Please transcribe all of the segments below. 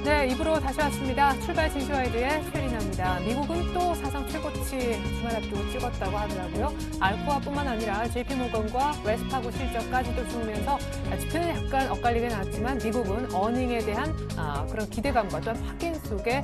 네, 입으로 다시 왔습니다. 출발 진시와이드의 최리나입니다. 미국은 또 사상 최고치 주말 앞두고 찍었다고 하더라고요. 알코아뿐만 아니라 JP모건과 웰스파고 실적까지도 좋으면서 지표는 약간 엇갈리게 나왔지만 미국은 어닝에 대한 그런 기대감과 또한 확인 속에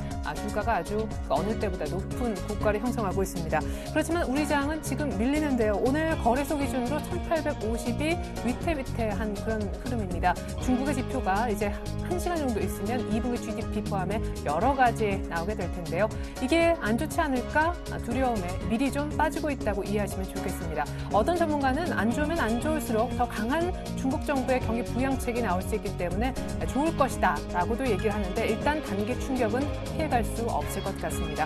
주가가 아주 어느 때보다 높은 고가를 형성하고 있습니다. 그렇지만 우리 장은 지금 밀리는데요. 오늘 거래소 기준으로 1850이 위태위태한 그런 흐름입니다. 중국의 지표가 이제 1시간 정도 있으면 2분기 GDP 포함해 여러 가지 나오게 될 텐데요. 이게 안 좋지 않을까 두려움에 미리 좀 빠지고 있다고 이해하시면 좋겠습니다. 어떤 전문가는 안 좋으면 안 좋을수록 더 강한 중국 정부의 경기 부양책이 나올 수 있기 때문에 좋을 것이다 라고도 얘기를 하는데 일단 단기 충격은 피해갈 수 없을 것 같습니다.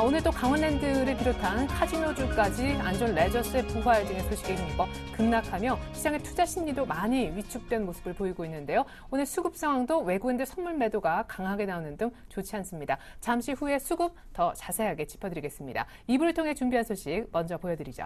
오늘 또 강원랜드를 비롯한 카지노주까지 안전 레저스의 부활 등의 소식에 힘입어 급락하며 시장의 투자 심리도 많이 위축된 모습을 보이고 있는데요. 오늘 수급 상황도 외국인들 선물 매도가 강하게 나오는 등 좋지 않습니다. 잠시 후에 수급 더 자세하게 짚어드리겠습니다. 2부를 통해 준비한 소식 먼저 보여드리죠.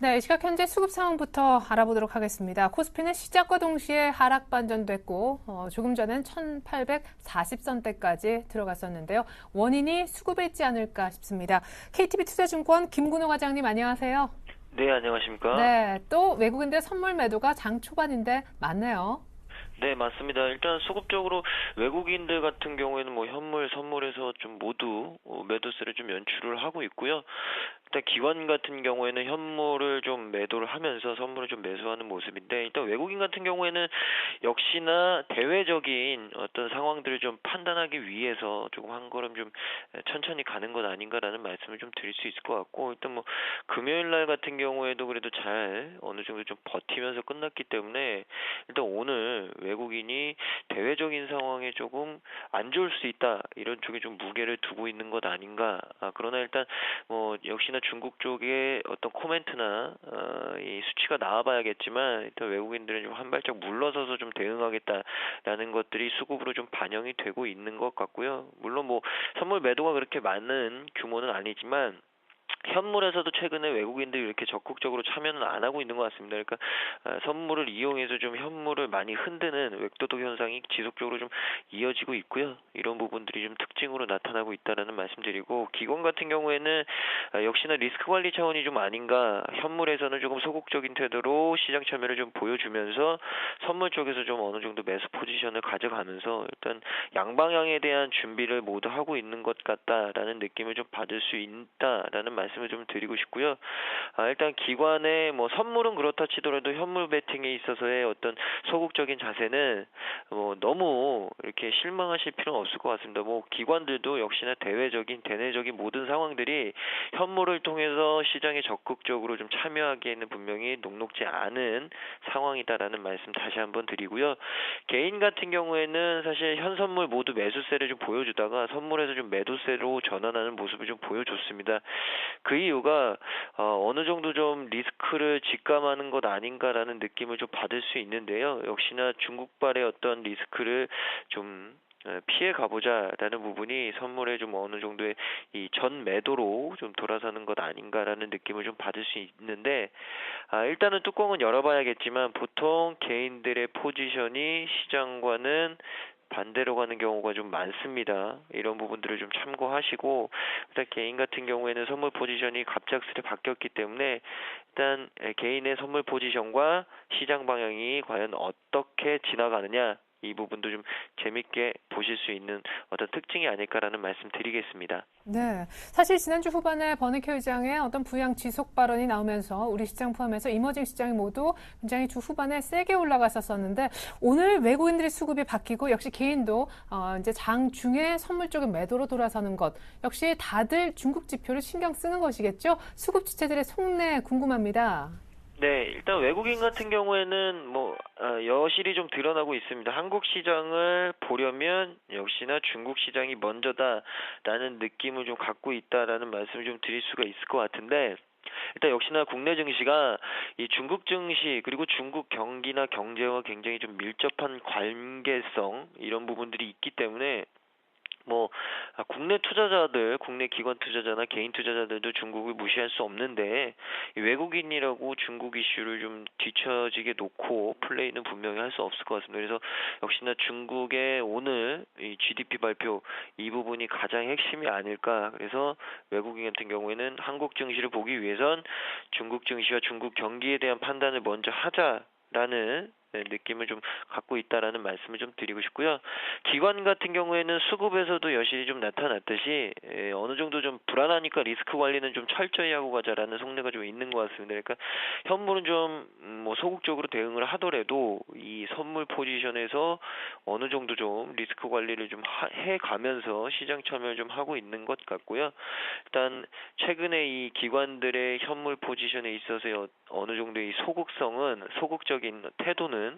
네, 이 시각 현재 수급 상황부터 알아보도록 하겠습니다. 코스피는 시작과 동시에 하락 반전됐고 조금 전엔 1840선대까지 들어갔었는데요. 원인이 수급에 있지 않을까 싶습니다. KTB 투자증권 김근호 과장님 안녕하세요. 네, 안녕하십니까? 네, 또 외국인들 선물 매도가 장 초반인데 맞네요. 네, 맞습니다. 일단 수급적으로 외국인들 같은 경우에는 뭐 현물, 선물에서 좀 모두 매도세를 좀 연출을 하고 있고요. 일단 기관 같은 경우에는 현물을 좀 매도를 하면서 선물을 좀 매수하는 모습인데, 일단 외국인 같은 경우에는 역시나 대외적인 어떤 상황들을 좀 판단하기 위해서 조금 한 걸음 좀 천천히 가는 것 아닌가라는 말씀을 좀 드릴 수 있을 것 같고, 일단 뭐 금요일 날 같은 경우에도 그래도 잘 어느 정도 좀 버티면서 끝났기 때문에 일단 오늘 외국인이 대외적인 상황에 조금 안 좋을 수 있다 이런 쪽에 좀 무게를 두고 있는 것 아닌가. 그러나 일단 뭐 역시나 중국 쪽의 어떤 코멘트나 이 수치가 나와봐야겠지만 일단 외국인들은 좀 한 발짝 물러서서 좀 대응하겠다라는 것들이 수급으로 좀 반영이 되고 있는 것 같고요. 물론 뭐 선물 매도가 그렇게 많은 규모는 아니지만 현물에서도 최근에 외국인들이 이렇게 적극적으로 참여는 안 하고 있는 것 같습니다. 그러니까 선물을 이용해서 좀 현물을 많이 흔드는 웹도덕 현상이 지속적으로 좀 이어지고 있고요. 이런 부분들이 좀 특징으로 나타나고 있다라는 말씀드리고, 기관 같은 경우에는 역시나 리스크 관리 차원이 좀 아닌가. 현물에서는 조금 소극적인 태도로 시장 참여를 좀 보여주면서 선물 쪽에서 좀 어느 정도 매수 포지션을 가져가면서 일단 양방향에 대한 준비를 모두 하고 있는 것 같다라는 느낌을 좀 받을 수 있다라는 말씀을 좀 드리고 싶고요. 일단 기관의 뭐 선물은 그렇다 치더라도 현물 베팅에 있어서의 어떤 소극적인 자세는 너무 이렇게 실망하실 필요는 없을 것 같습니다. 뭐 기관들도 역시나 대외적인 대내적인 모든 상황들이 현물을 통해서 시장에 적극적으로 좀 참여하기에는 분명히 녹록지 않은 상황이다라는 말씀 다시 한번 드리고요. 개인 같은 경우에는 사실 현 선물 모두 매수세를 좀 보여주다가 선물에서 좀 매도세로 전환하는 모습을 좀 보여줬습니다. 그 이유가 어느 정도 좀 리스크를 직감하는 것 아닌가라는 느낌을 좀 받을 수 있는데요. 역시나 중국발의 어떤 리스크를 좀 피해 가보자라는 부분이 선물에 좀 어느 정도의 이 전 매도로 좀 돌아서는 것 아닌가라는 느낌을 좀 받을 수 있는데, 일단은 뚜껑은 열어봐야겠지만 보통 개인들의 포지션이 시장과는 반대로 가는 경우가 좀 많습니다. 이런 부분들을 좀 참고하시고, 일단 개인 같은 경우에는 선물 포지션이 갑작스레 바뀌었기 때문에 일단 개인의 선물 포지션과 시장 방향이 과연 어떻게 지나가느냐, 이 부분도 좀 재밌게 보실 수 있는 어떤 특징이 아닐까라는 말씀 드리겠습니다. 네. 사실 지난주 후반에 버냉키 의장의 어떤 부양 지속 발언이 나오면서 우리 시장 포함해서 이머징 시장이 모두 굉장히 주 후반에 세게 올라갔었었는데 오늘 외국인들의 수급이 바뀌고 역시 개인도 이제 장 중에 선물 쪽에 매도로 돌아서는 것 역시 다들 중국 지표를 신경 쓰는 것이겠죠. 수급 주체들의 속내 궁금합니다. 네, 일단 외국인 같은 경우에는 여실히 좀 드러나고 있습니다. 한국 시장을 보려면 역시나 중국 시장이 먼저다라는 느낌을 좀 갖고 있다라는 말씀을 좀 드릴 수가 있을 것 같은데, 일단 역시나 국내 증시가 이 중국 증시 그리고 중국 경기나 경제와 굉장히 좀 밀접한 관계성 이런 부분들이 있기 때문에 국내 투자자들, 국내 기관 투자자나 개인 투자자들도 중국을 무시할 수 없는데 이 외국인이라고 중국 이슈를 좀 뒤처지게 놓고 플레이는 분명히 할 수 없을 것 같습니다. 그래서 역시나 중국의 오늘 이 GDP 발표 이 부분이 가장 핵심이 아닐까. 그래서 외국인 같은 경우에는 한국 증시를 보기 위해선 중국 증시와 중국 경기에 대한 판단을 먼저 하자라는 느낌을 좀 갖고 있다라는 말씀을 좀 드리고 싶고요. 기관 같은 경우에는 수급에서도 여실히 좀 나타났듯이 어느 정도 좀 불안하니까 리스크 관리는 좀 철저히 하고 가자라는 속내가 좀 있는 것 같습니다. 그러니까 현물은 좀 소극적으로 대응을 하더라도 이 선물 포지션에서 어느 정도 좀 리스크 관리를 좀 해가면서 시장 참여를 좀 하고 있는 것 같고요. 일단 최근에 이 기관들의 현물 포지션에 있어서 어느 정도의 소극적인 태도는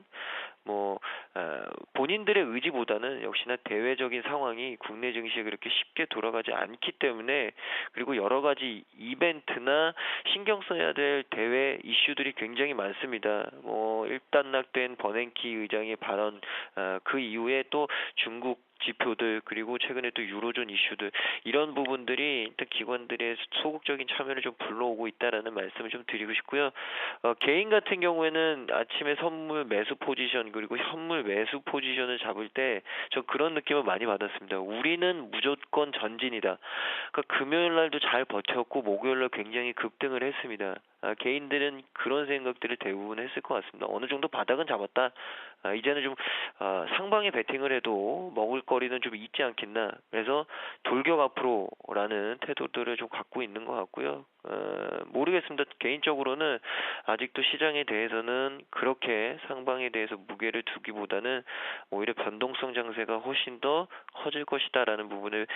본인들의 의지보다는 역시나 대외적인 상황이 국내 증시에 그렇게 쉽게 돌아가지 않기 때문에, 그리고 여러 가지 이벤트나 신경 써야 될 대외 이슈들이 굉장히 많습니다. 일단락된 버냉키 의장의 발언, 그 이후에 또 중국 지표들 그리고 최근에 또 유로존 이슈들 이런 부분들이 일단 기관들의 소극적인 참여를 좀 불러오고 있다라는 말씀을 좀 드리고 싶고요. 개인 같은 경우에는 아침에 선물 매수 포지션 그리고 현물 매수 포지션을 잡을 때 저 그런 느낌을 많이 받았습니다. 우리는 무조건 전진이다. 그러니까 금요일 날도 잘 버텼고 목요일 날 굉장히 급등을 했습니다. 개인들은 그런 생각들을 대부분 했을 것 같습니다. 어느 정도 바닥은 잡았다. 이제는 좀 상방에 베팅을 해도 먹을 거리는 좀 있지 않겠나. 그래서 돌격 앞으로라는 태도들을 좀 갖고 있는 것 같고요. 모르겠습니다. 개인적으로는 아직도 시장에 대해서는 그렇게 상방에 대해서 무게를 두기보다는 오히려 변동성 장세가 훨씬 더 커질 것이다라는 부분을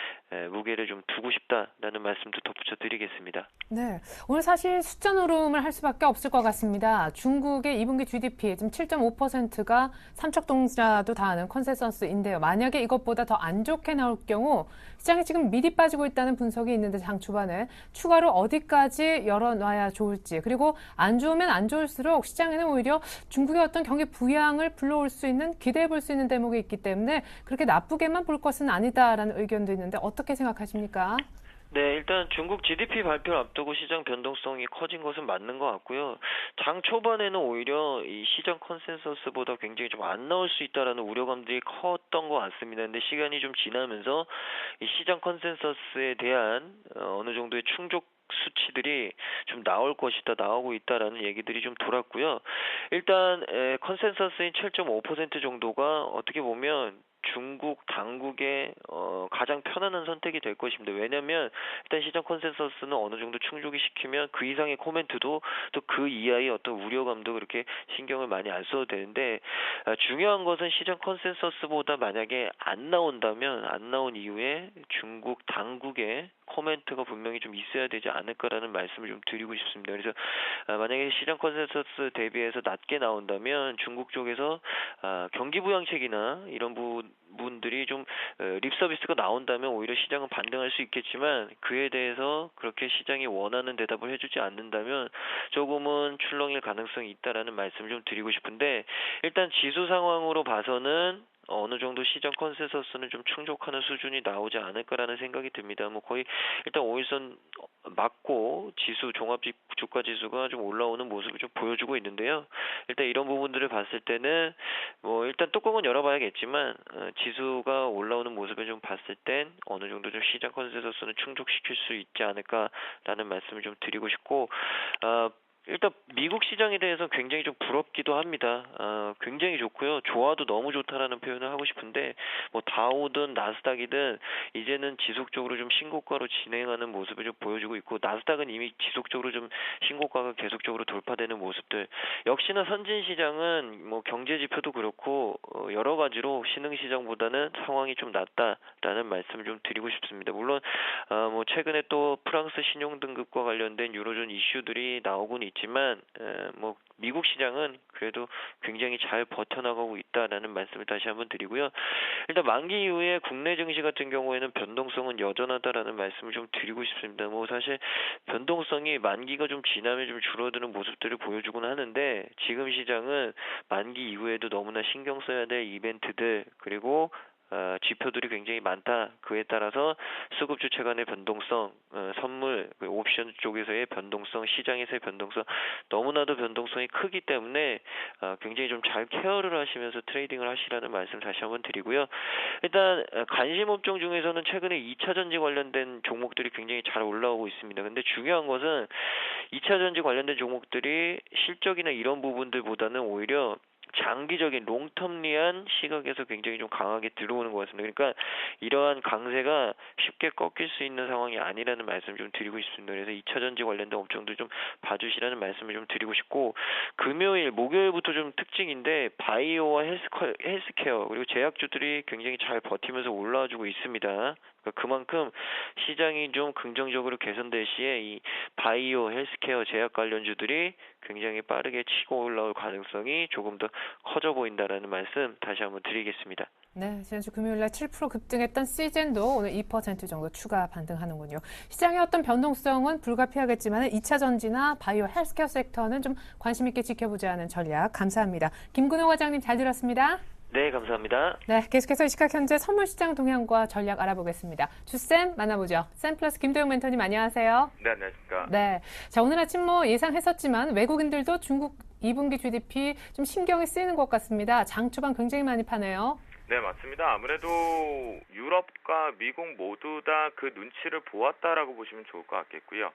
무게를 좀 두고 싶다라는 말씀도 덧붙여 드리겠습니다. 네, 오늘 사실 숫자 노름을 할 수밖에 없을 것 같습니다. 중국의 2분기 GDP 지금 7.5%가 삼척동자도 다 아는 컨센서스인데요. 만약에 이것보다 더 안 좋게 나올 경우 시장이 지금 미리 빠지고 있다는 분석이 있는데 장 초반에 추가로 어디까지 열어놔야 좋을지, 그리고 안 좋으면 안 좋을수록 시장에는 오히려 중국의 어떤 경기 부양을 불러올 수 있는, 기대해 볼 수 있는 대목이 있기 때문에 그렇게 나쁘게만 볼 것은 아니다라는 의견도 있는데 어떻게 생각하십니까? 네, 일단 중국 GDP 발표를 앞두고 시장 변동성이 커진 것은 맞는 것 같고요. 장 초반에는 오히려 이 시장 컨센서스보다 굉장히 좀 안 나올 수 있다라는 우려감들이 컸던 것 같습니다. 근데 시간이 좀 지나면서 이 시장 컨센서스에 대한 어느 정도의 충족 수치들이 좀 나올 것이다, 나오고 있다라는 얘기들이 좀 돌았고요. 일단 컨센서스인 7.5% 정도가 어떻게 보면 중국 당국의 가장 편안한 선택이 될 것입니다. 왜냐하면 일단 시장 컨센서스는 어느 정도 충족이 시키면 그 이상의 코멘트도 또 그 이하의 어떤 우려감도 그렇게 신경을 많이 안 써도 되는데, 중요한 것은 시장 컨센서스보다 만약에 안 나온다면 안 나온 이후에 중국 당국의 코멘트가 분명히 좀 있어야 되지 않을까라는 말씀을 좀 드리고 싶습니다. 그래서 만약에 시장 컨센서스 대비해서 낮게 나온다면 중국 쪽에서 경기 부양책이나 이런 부분들이 좀 립 서비스가 나온다면 오히려 시장은 반등할 수 있겠지만, 그에 대해서 그렇게 시장이 원하는 대답을 해주지 않는다면 조금은 출렁일 가능성이 있다라는 말씀을 좀 드리고 싶은데, 일단 지수 상황으로 봐서는 어느 정도 시장 컨센서스는 좀 충족하는 수준이 나오지 않을까라는 생각이 듭니다. 거의 일단 5일선 맞고 지수 종합 주가 지수가 좀 올라오는 모습을 좀 보여주고 있는데요. 일단 이런 부분들을 봤을 때는 일단 뚜껑은 열어봐야겠지만 지수가 올라오는 모습을 좀 봤을 땐 어느 정도 좀 시장 컨센서스는 충족시킬 수 있지 않을까라는 말씀을 좀 드리고 싶고, 일단 미국 시장에 대해서 굉장히 좀 부럽기도 합니다. 굉장히 좋고요. 좋아도 너무 좋다라는 표현을 하고 싶은데 뭐 다우든 나스닥이든 이제는 지속적으로 좀 신고가로 진행하는 모습을 좀 보여주고 있고 나스닥은 이미 지속적으로 좀 신고가가 계속적으로 돌파되는 모습들. 역시나 선진 시장은 뭐 경제 지표도 그렇고 여러 가지로 신흥 시장보다는 상황이 좀 낫다라는 말씀을 좀 드리고 싶습니다. 물론 뭐 최근에 또 프랑스 신용 등급과 관련된 유로존 이슈들이 나오곤 있지만 뭐 미국 시장은 그래도 굉장히 잘 버텨나가고 있다라는 말씀을 다시 한번 드리고요. 일단 만기 이후에 국내 증시 같은 경우에는 변동성은 여전하다라는 말씀을 좀 드리고 싶습니다. 뭐 사실 변동성이 만기가 좀 지나면 좀 줄어드는 모습들을 보여주곤 하는데 지금 시장은 만기 이후에도 너무나 신경 써야 될 이벤트들 그리고 지표들이 굉장히 많다. 그에 따라서 수급 주체 간의 변동성, 선물, 옵션 쪽에서의 변동성, 시장에서의 변동성, 너무나도 변동성이 크기 때문에 굉장히 좀 잘 케어를 하시면서 트레이딩을 하시라는 말씀 다시 한번 드리고요. 일단 관심 업종 중에서는 최근에 2차 전지 관련된 종목들이 굉장히 잘 올라오고 있습니다. 근데 중요한 것은 2차 전지 관련된 종목들이 실적이나 이런 부분들보다는 오히려 장기적인 롱텀리한 시각에서 굉장히 좀 강하게 들어오는 것 같습니다. 그러니까 이러한 강세가 쉽게 꺾일 수 있는 상황이 아니라는 말씀 좀 드리고 싶습니다. 그래서 2차 전지 관련된 업종들 좀 봐주시라는 말씀을 좀 드리고 싶고 금요일, 목요일부터 좀 특징인데 바이오와 헬스케어 그리고 제약주들이 굉장히 잘 버티면서 올라와주고 있습니다. 그만큼 시장이 좀 긍정적으로 개선될 시에 이 바이오, 헬스케어, 제약 관련주들이 굉장히 빠르게 치고 올라올 가능성이 조금 더 커져 보인다라는 말씀 다시 한번 드리겠습니다. 네, 지난주 금요일날 7% 급등했던 시젠도 오늘 2% 정도 추가 반등하는군요. 시장의 어떤 변동성은 불가피하겠지만 2차 전지나 바이오 헬스케어 섹터는 좀 관심 있게 지켜보자는 전략 감사합니다. 김근호 과장님 잘 들었습니다. 네, 감사합니다. 네, 계속해서 이 시각 현재 선물시장 동향과 전략 알아보겠습니다. 주쌤 만나보죠. 쌤플러스 김도영 멘토님 안녕하세요. 네, 안녕하십니까. 네, 자 오늘 아침 뭐 예상했었지만 외국인들도 중국 2분기 GDP 좀 신경이 쓰이는 것 같습니다. 장 초반 굉장히 많이 파네요. 네, 맞습니다. 아무래도 유럽과 미국 모두 다 그 눈치를 보았다라고 보시면 좋을 것 같겠고요.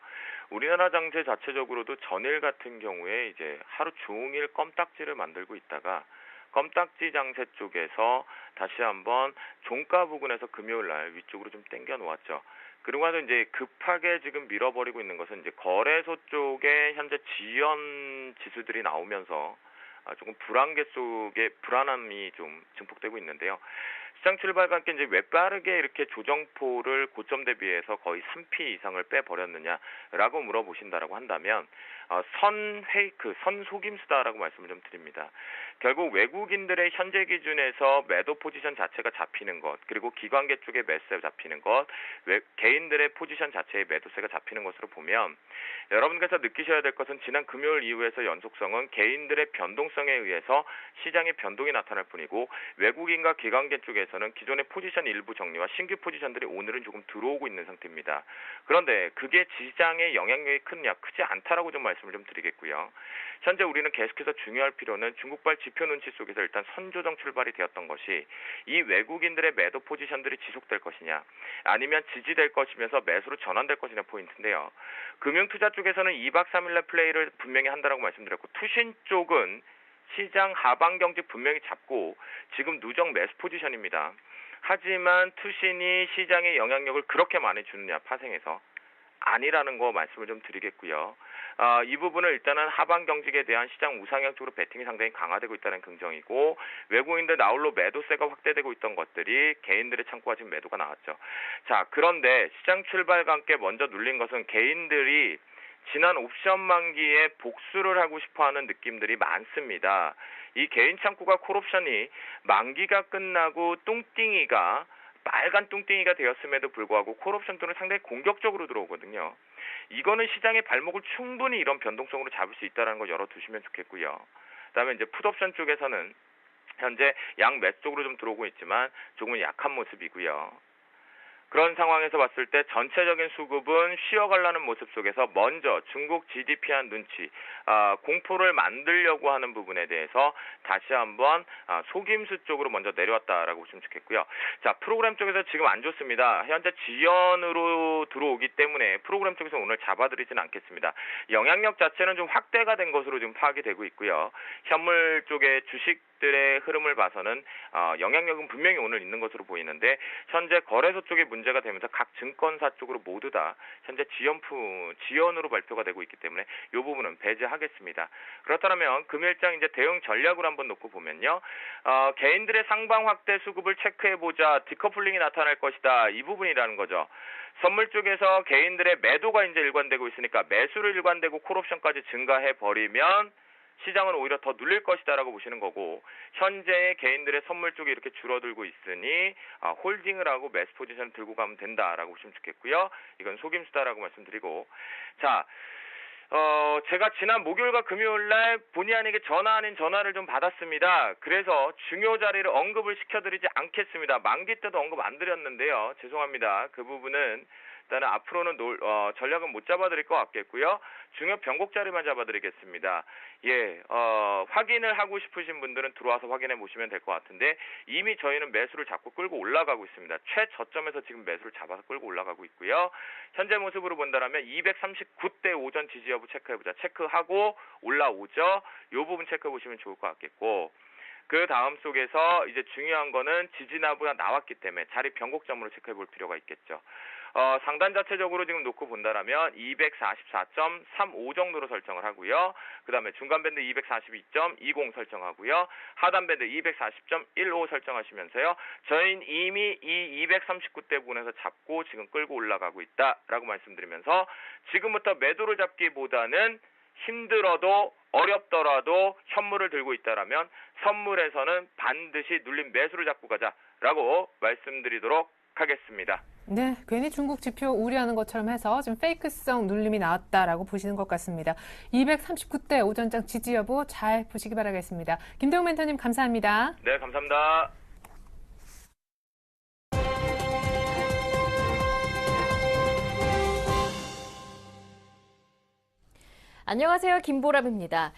우리나라 장세 자체적으로도 전일 같은 경우에 이제 하루 종일 껌딱지를 만들고 있다가 껌딱지 장세 쪽에서 다시 한번 종가 부근에서 금요일 날 위쪽으로 좀 당겨 놓았죠. 그리고 나서 이제 급하게 지금 밀어버리고 있는 것은 이제 거래소 쪽에 현재 지연 지수들이 나오면서 조금 불안개 속에 불안함이 좀 증폭되고 있는데요. 시장 출발과 함께 이제 왜 빠르게 이렇게 조정포를 고점 대비해서 거의 3p 이상을 빼버렸느냐라고 물어보신다라고 한다면 선 속임수다라고 말씀을 좀 드립니다. 결국 외국인들의 현재 기준에서 매도 포지션 자체가 잡히는 것, 그리고 기관계 쪽의 매수가 잡히는 것, 개인들의 포지션 자체의 매도세가 잡히는 것으로 보면 여러분께서 느끼셔야 될 것은 지난 금요일 이후에서 연속성은 개인들의 변동성에 의해서 시장의 변동이 나타날 뿐이고 외국인과 기관계 쪽에서는 기존의 포지션 일부 정리와 신규 포지션들이 오늘은 조금 들어오고 있는 상태입니다. 그런데 그게 시장의 영향력이 크지 않다라고 좀 말씀을 좀 드리겠고요. 현재 우리는 계속해서 중요할 필요는 중국발 지표 눈치 속에서 일단 선조정 출발이 되었던 것이 이 외국인들의 매도 포지션들이 지속될 것이냐 아니면 지지될 것이면서 매수로 전환될 것이냐 포인트인데요. 금융투자 쪽에서는 2박 3일날 플레이를 분명히 한다라고 말씀드렸고 투신 쪽은 시장 하방 경직 분명히 잡고 지금 누적 매수 포지션입니다. 하지만 투신이 시장의 영향력을 그렇게 많이 주느냐 파생해서 아니라는 거 말씀을 좀 드리겠고요. 이 부분은 일단은 하방 경직에 대한 시장 우상향 쪽으로 베팅이 상당히 강화되고 있다는 긍정이고 외국인들 나홀로 매도세가 확대되고 있던 것들이 개인들의 창고가 지금 매도가 나왔죠. 자, 그런데 시장 출발과 함께 먼저 눌린 것은 개인들이 지난 옵션 만기에 복수를 하고 싶어하는 느낌들이 많습니다. 이 개인 창구가 콜옵션이 만기가 끝나고 뚱띵이가 빨간 뚱띵이가 되었음에도 불구하고 콜옵션 또는 상당히 공격적으로 들어오거든요. 이거는 시장의 발목을 충분히 이런 변동성으로 잡을 수 있다는 걸 열어두시면 좋겠고요. 그다음에 이제 풋옵션 쪽에서는 현재 양 매수 쪽으로 좀 들어오고 있지만 조금은 약한 모습이고요. 그런 상황에서 봤을 때 전체적인 수급은 쉬어가려는 모습 속에서 먼저 중국 GDP한 눈치, 공포를 만들려고 하는 부분에 대해서 다시 한번 속임수 쪽으로 먼저 내려왔다라고 보시면 좋겠고요. 자, 프로그램 쪽에서 지금 안 좋습니다. 현재 지연으로 들어오기 때문에 프로그램 쪽에서 오늘 잡아드리지는 않겠습니다. 영향력 자체는 좀 확대가 된 것으로 지금 파악이 되고 있고요. 현물 쪽의 주식들의 흐름을 봐서는 영향력은 분명히 오늘 있는 것으로 보이는데 현재 거래소 쪽에 문제가 되면서 각 증권사 쪽으로 모두 다 현재 지연으로 발표가 되고 있기 때문에 이 부분은 배제하겠습니다. 그렇다면 금일장 이제 대응 전략으로 한번 놓고 보면요. 개인들의 상방 확대 수급을 체크해보자, 디커플링이 나타날 것이다. 이 부분이라는 거죠. 선물 쪽에서 개인들의 매도가 이제 일관되고 있으니까 매수를 일관되고 콜옵션까지 증가해버리면 시장은 오히려 더 눌릴 것이다라고 보시는 거고, 현재의 개인들의 선물 쪽이 이렇게 줄어들고 있으니 홀딩을 하고 매수 포지션을 들고 가면 된다라고 보시면 좋겠고요. 이건 속임수다라고 말씀드리고, 자, 제가 지난 목요일과 금요일날 본의 아니게 전화 아닌 전화를 좀 받았습니다. 그래서 중요 자리를 언급을 시켜드리지 않겠습니다. 만기 때도 언급 안 드렸는데요. 죄송합니다. 그 부분은 일단은 앞으로는 전략은 못 잡아드릴 것 같겠고요. 중요 변곡 자리만 잡아드리겠습니다. 예, 확인을 하고 싶으신 분들은 들어와서 확인해 보시면 될 것 같은데, 이미 저희는 매수를 잡고 끌고 올라가고 있습니다. 최저점에서 지금 매수를 잡아서 끌고 올라가고 있고요. 현재 모습으로 본다면 239대 오전 지지 여부 체크해보자. 체크하고 올라오죠. 이 부분 체크해 보시면 좋을 것 같겠고, 그 다음 속에서 이제 중요한 거는 지지나부가 나왔기 때문에 자리 변곡점으로 체크해 볼 필요가 있겠죠. 상단 자체적으로 지금 놓고 본다라면 244.35 정도로 설정을 하고요. 그 다음에 중간 밴드 242.20 설정하고요. 하단 밴드 240.15 설정하시면서요. 저희는 이미 이 239대 부분에서 잡고 지금 끌고 올라가고 있다라고 말씀드리면서, 지금부터 매도를 잡기보다는 힘들어도 어렵더라도 현물을 들고 있다라면 선물에서는 반드시 눌린 매수를 잡고 가자라고 말씀드리도록 하겠습니다. 네, 괜히 중국 지표 우려하는 것처럼 해서 지금 페이크성 눌림이 나왔다라고 보시는 것 같습니다. 239대 오전장 지지 여부 잘 보시기 바라겠습니다. 김대웅 멘토님 감사합니다. 네, 감사합니다. 안녕하세요. 김보람입니다.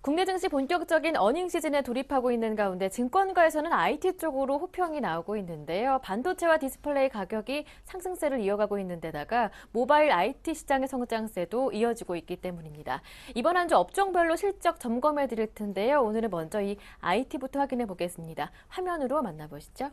국내 증시 본격적인 어닝 시즌에 돌입하고 있는 가운데 증권가에서는 IT 쪽으로 호평이 나오고 있는데요. 반도체와 디스플레이 가격이 상승세를 이어가고 있는 데다가 모바일 IT 시장의 성장세도 이어지고 있기 때문입니다. 이번 한 주 업종별로 실적 점검해 드릴 텐데요. 오늘은 먼저 이 IT부터 확인해 보겠습니다. 화면으로 만나보시죠.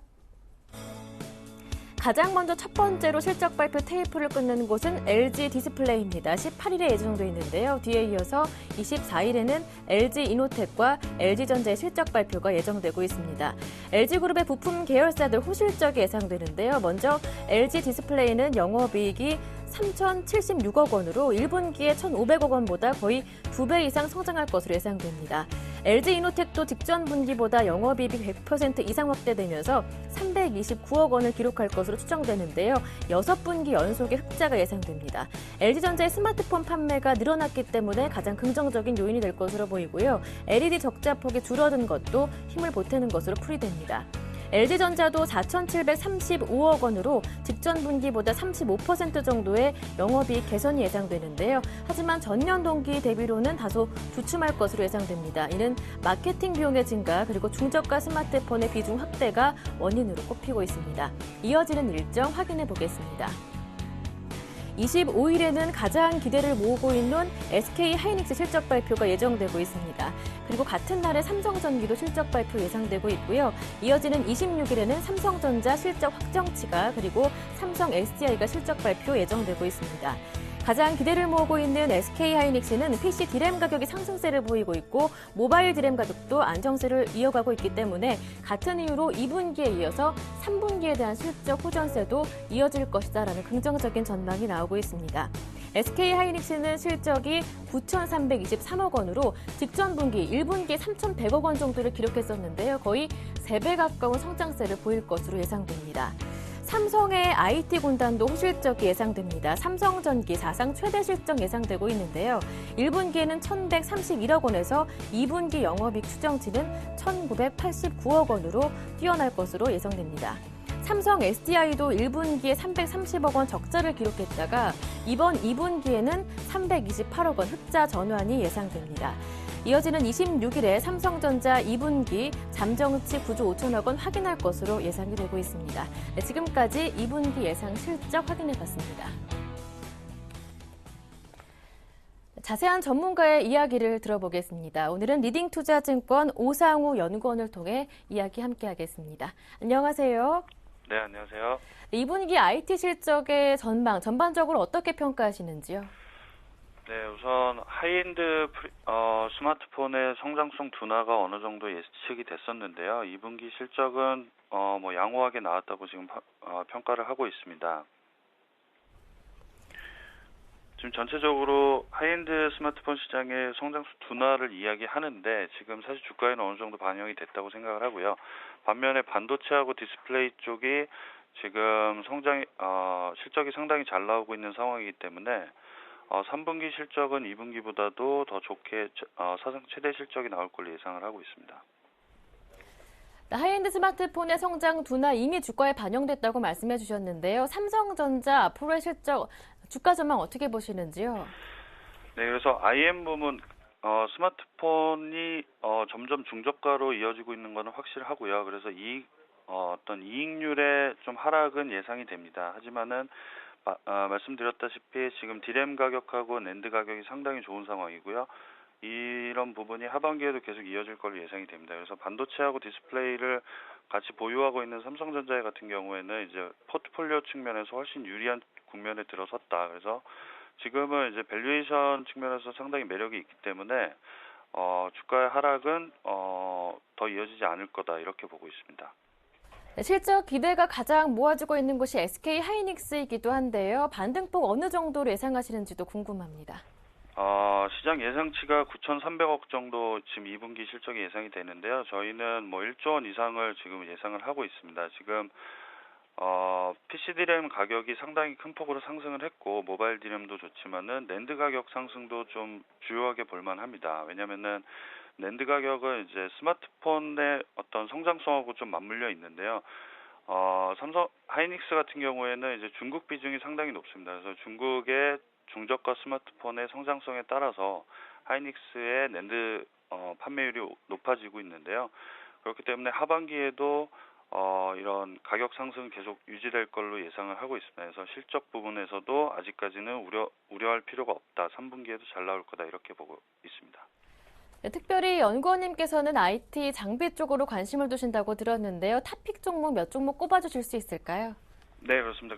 가장 먼저 첫 번째로 실적 발표 테이프를 끊는 곳은 LG 디스플레이입니다. 18일에 예정돼 있는데요. 뒤에 이어서 24일에는 LG 이노텍과 LG전자의 실적 발표가 예정되고 있습니다. LG그룹의 부품 계열사들 호실적이 예상되는데요. 먼저 LG 디스플레이는 영업이익이 3,076억 원으로 1분기에 1,500억 원보다 거의 2배 이상 성장할 것으로 예상됩니다. LG 이노텍도 직전 분기보다 영업이익이 100% 이상 확대되면서 329억 원을 기록할 것으로 추정되는데요. 6분기 연속의 흑자가 예상됩니다. LG전자의 스마트폰 판매가 늘어났기 때문에 가장 긍정적인 요인이 될 것으로 보이고요. LED 적자폭이 줄어든 것도 힘을 보태는 것으로 풀이됩니다. LG전자도 4,735억 원으로 직전 분기보다 35% 정도의 영업이익 개선이 예상되는데요. 하지만 전년 동기 대비로는 다소 주춤할 것으로 예상됩니다. 이는 마케팅 비용의 증가 그리고 중저가 스마트폰의 비중 확대가 원인으로 꼽히고 있습니다. 이어지는 일정 확인해 보겠습니다. 25일에는 가장 기대를 모으고 있는 SK 하이닉스 실적 발표가 예정되고 있습니다. 그리고 같은 날에 삼성전기도 실적 발표 예상되고 있고요. 이어지는 26일에는 삼성전자 실적 확정치가 그리고 삼성 SDI가 실적 발표 예정되고 있습니다. 가장 기대를 모으고 있는 SK 하이닉스는 PC D램 가격이 상승세를 보이고 있고 모바일 D램 가격도 안정세를 이어가고 있기 때문에 같은 이유로 2분기에 이어서 3분기에 대한 실적 호전세도 이어질 것이다라는 긍정적인 전망이 나오고 있습니다. SK 하이닉스는 실적이 9,323억 원으로 직전 분기 1분기에 3,100억 원 정도를 기록했었는데요. 거의 3배 가까운 성장세를 보일 것으로 예상됩니다. 삼성의 IT 군단도 호실적이 예상됩니다. 삼성전기 사상 최대 실적 예상되고 있는데요. 1분기에는 1,131억 원에서 2분기 영업이익 추정치는 1,989억 원으로 뛰어날 것으로 예상됩니다. 삼성 SDI도 1분기에 330억 원 적자를 기록했다가 이번 2분기에는 328억 원 흑자 전환이 예상됩니다. 이어지는 26일에 삼성전자 2분기 잠정치 9조 5천억 원 확인할 것으로 예상이 되고 있습니다. 네, 지금까지 2분기 예상 실적 확인해봤습니다. 자세한 전문가의 이야기를 들어보겠습니다. 오늘은 리딩투자증권 오상우 연구원을 통해 이야기 함께하겠습니다. 안녕하세요. 네, 안녕하세요. 2분기 IT 실적의 전망, 전반적으로 어떻게 평가하시는지요? 네, 우선 하이엔드 스마트폰의 성장성 둔화가 어느 정도 예측이 됐었는데요. 2분기 실적은 양호하게 나왔다고 지금 평가를 하고 있습니다. 지금 전체적으로 하이엔드 스마트폰 시장의 성장수 둔화를 이야기하는데 지금 사실 주가에는 어느 정도 반영이 됐다고 생각을 하고요. 반면에 반도체하고 디스플레이 쪽이 지금 실적이 상당히 잘 나오고 있는 상황이기 때문에 3분기 실적은 2분기보다도 더 좋게 사상 최대 실적이 나올 걸로 예상을 하고 있습니다. 하이엔드 스마트폰의 성장 둔화 이미 주가에 반영됐다고 말씀해 주셨는데요. 삼성전자 앞으로의 실적, 주가 전망 어떻게 보시는지요? 네, 그래서 IM 부문 스마트폰이 점점 중저가로 이어지고 있는 것은 확실하고요. 그래서 어떤 이익률의 좀 하락은 예상이 됩니다. 하지만은 말씀드렸다시피 지금 디램 가격하고 낸드 가격이 상당히 좋은 상황이고요. 이런 부분이 하반기에도 계속 이어질 걸로 예상이 됩니다. 그래서 반도체하고 디스플레이를 같이 보유하고 있는 삼성전자 같은 경우에는 이제 포트폴리오 측면에서 훨씬 유리한 국면에 들어섰다. 그래서 지금은 이제 밸류에이션 측면에서 상당히 매력이 있기 때문에 주가의 하락은 더 이어지지 않을 거다 이렇게 보고 있습니다. 실적 기대가 가장 모아지고 있는 곳이 SK 하이닉스이기도 한데요. 반등폭 어느 정도로 예상하시는지도 궁금합니다. 시장 예상치가 9,300억 정도 지금 2분기 실적이 예상이 되는데요. 저희는 1조 원 이상을 지금 예상을 하고 있습니다. 지금 PC 디램 가격이 상당히 큰 폭으로 상승을 했고 모바일 디램도 좋지만은 낸드 가격 상승도 좀 주요하게 볼만합니다. 왜냐면은 낸드 가격은 이제 스마트폰의 어떤 성장성하고 좀 맞물려 있는데요. 삼성 하이닉스 같은 경우에는 이제 중국 비중이 상당히 높습니다. 그래서 중국의 중저가 스마트폰의 성장성에 따라서 하이닉스의 낸드 판매율이 높아지고 있는데요. 그렇기 때문에 하반기에도 이런 가격 상승 계속 유지될 걸로 예상을 하고 있습니다. 그래서 실적 부분에서도 아직까지는 우려할 필요가 없다. 3분기에도 잘 나올 거다 이렇게 보고 있습니다. 네, 특별히 연구원님께서는 IT 장비 쪽으로 관심을 두신다고 들었는데요. 탑픽 종목 몇 종목 꼽아주실 수 있을까요? 네, 그렇습니다.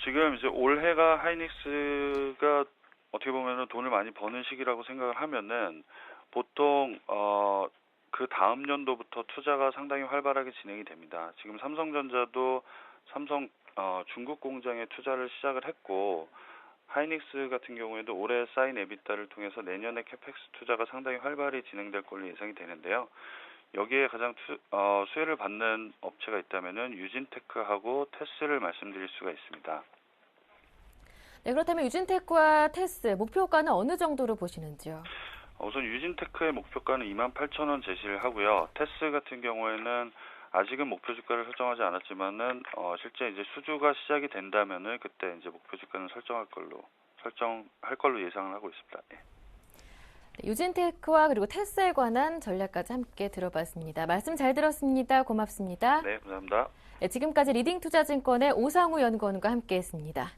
지금 이제 올해가 하이닉스가 어떻게 보면은 돈을 많이 버는 시기라고 생각을 하면은 보통 그 다음 연도부터 투자가 상당히 활발하게 진행이 됩니다. 지금 삼성전자도 중국 공장에 투자를 시작을 했고 하이닉스 같은 경우에도 올해 쌓인 에비타를 통해서 내년에 캐펙스 투자가 상당히 활발히 진행될 걸로 예상이 되는데요. 여기에 가장 수혜를 받는 업체가 있다면은 유진테크하고 테스를 말씀드릴 수가 있습니다. 네, 그렇다면 유진테크와 테스 목표가는 어느 정도로 보시는지요? 우선 유진테크의 목표가는 28,000원 제시를 하고요. 테스 같은 경우에는 아직은 목표 주가를 설정하지 않았지만은 실제 이제 수주가 시작이 된다면은 그때 이제 목표 주가는 설정할 걸로 예상을 하고 있습니다. 네. 유진테크와 그리고 테스에 관한 전략까지 함께 들어봤습니다. 말씀 잘 들었습니다. 고맙습니다. 네, 감사합니다. 네, 지금까지 리딩투자증권의 오상우 연구원과 함께했습니다.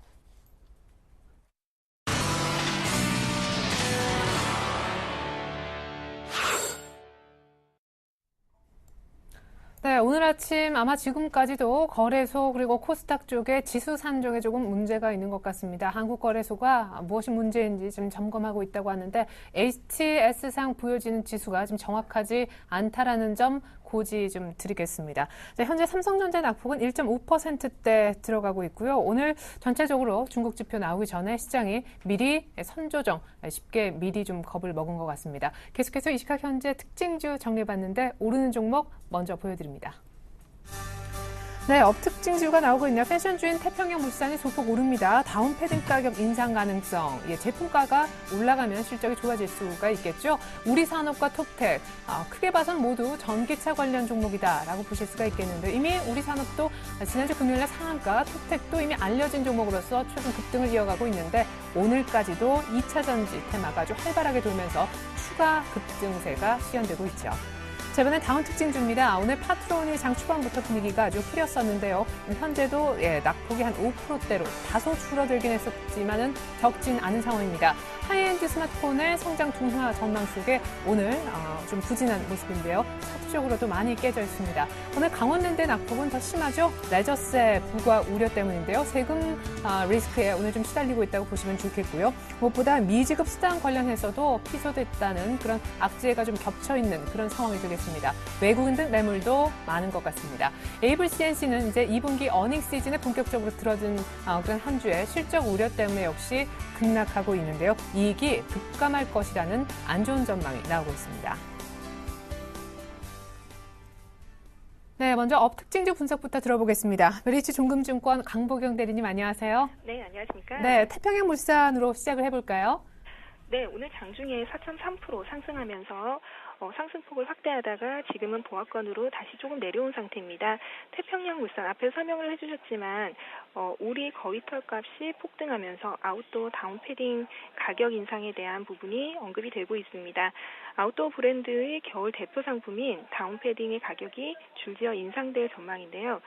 네, 오늘 아침 아마 지금까지도 거래소 그리고 코스닥 쪽에 지수 산정에 조금 문제가 있는 것 같습니다. 한국거래소가 무엇이 문제인지 좀 점검하고 있다고 하는데 HTS상 보여지는 지수가 좀 정확하지 않다라는 점 고지 좀 드리겠습니다. 자, 현재 삼성전자 낙폭은 1.5%대 들어가고 있고요. 오늘 전체적으로 중국 지표 나오기 전에 시장이 미리 선조정, 쉽게 미리 좀 겁을 먹은 것 같습니다. 계속해서 이 시각 현재 특징주 정리해봤는데 오르는 종목 먼저 보여드립니다. 네, 업특징주가 나오고 있네요. 패션주인 태평양물산이 소폭 오릅니다. 다운 패딩 가격 인상 가능성. 제품가가 올라가면 실적이 좋아질 수가 있겠죠. 우리산업과 톱텍, 크게 봐선 모두 전기차 관련 종목이다라고 보실 수가 있겠는데 이미 우리산업도 지난주 금요일에 상한가, 톱텍도 이미 알려진 종목으로서 최근 급등을 이어가고 있는데 오늘까지도 2차 전지 테마가 아주 활발하게 돌면서 추가 급등세가 시현되고 있죠. 자, 이번엔 다운 특징주입니다. 오늘 파트론이 장 초반부터 분위기가 아주 흐렸었는데요. 현재도 낙폭이 한 5%대로 다소 줄어들긴 했었지만은 적진 않은 상황입니다. 하이엔드 스마트폰의 성장 둔화 전망 속에 오늘 좀 부진한 모습인데요. 차트적으로도 많이 깨져 있습니다. 오늘 강원랜드의 낙폭은 더 심하죠. 레저세 부과 우려 때문인데요. 세금 리스크에 오늘 좀 시달리고 있다고 보시면 좋겠고요. 무엇보다 미지급 수당 관련해서도 피소됐다는 그런 악재가 좀 겹쳐 있는 그런 상황이 되겠습니다. 외국인 등 매물도 많은 것 같습니다. 에이블 CNC는 이제 2분기 어닝 시즌에 본격적으로 들어든 그런 한 주의 실적 우려 때문에 역시 급락하고 있는데요. 이익이 급감할 것이라는 안 좋은 전망이 나오고 있습니다. 네, 먼저 업특징주 분석부터 들어보겠습니다. 메리츠 종금증권 강보경 대리님 안녕하세요. 네, 안녕하십니까? 네, 태평양물산으로 시작을 해볼까요? 네, 오늘 장중에 4.3% 상승하면서 상승폭을 확대하다가 지금은 보합권으로 다시 조금 내려온 상태입니다. 태평양물산 앞에 설명을 해주셨지만 우리 거위털 값이 폭등하면서 아웃도어 다운패딩 가격 인상에 대한 부분이 언급이 되고 있습니다. 아웃도어 브랜드의 겨울 대표 상품인 다운패딩의 가격이 줄지어 인상될 전망인데요.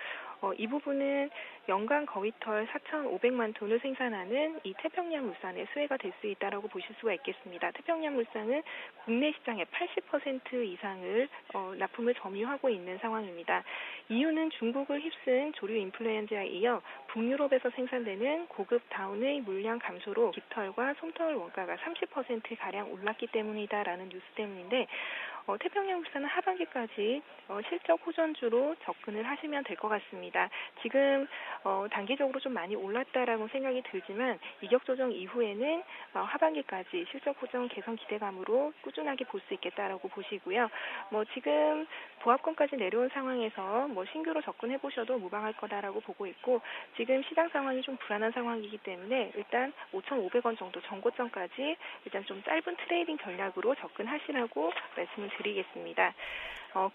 이 부분은 연간 거위털 4,500만 톤을 생산하는 이 태평양물산의 수혜가 될 수 있다라고 보실 수가 있겠습니다. 태평양물산은 국내 시장의 80% 이상을 납품을 점유하고 있는 상황입니다. 이유는 중국을 휩쓴 조류 인플루엔자에 이어 북유럽에서 생산되는 고급 다운의 물량 감소로 깃털과 솜털 원가가 30%가량 올랐기 때문이다라는 뉴스 때문인데 태평양물산은 하반기까지 실적 호전주로 접근을 하시면 될 것 같습니다. 지금 단기적으로 좀 많이 올랐다라고 생각이 들지만 이격 조정 이후에는 하반기까지 실적 호전 개선 기대감으로 꾸준하게 볼 수 있겠다라고 보시고요. 지금 보합권까지 내려온 상황에서 신규로 접근해 보셔도 무방할 거다라고 보고 있고 지금 시장 상황이 좀 불안한 상황이기 때문에 일단 5,500원 정도 전고점까지 일단 좀 짧은 트레이딩 전략으로 접근하시라고 말씀을 드리겠습니다.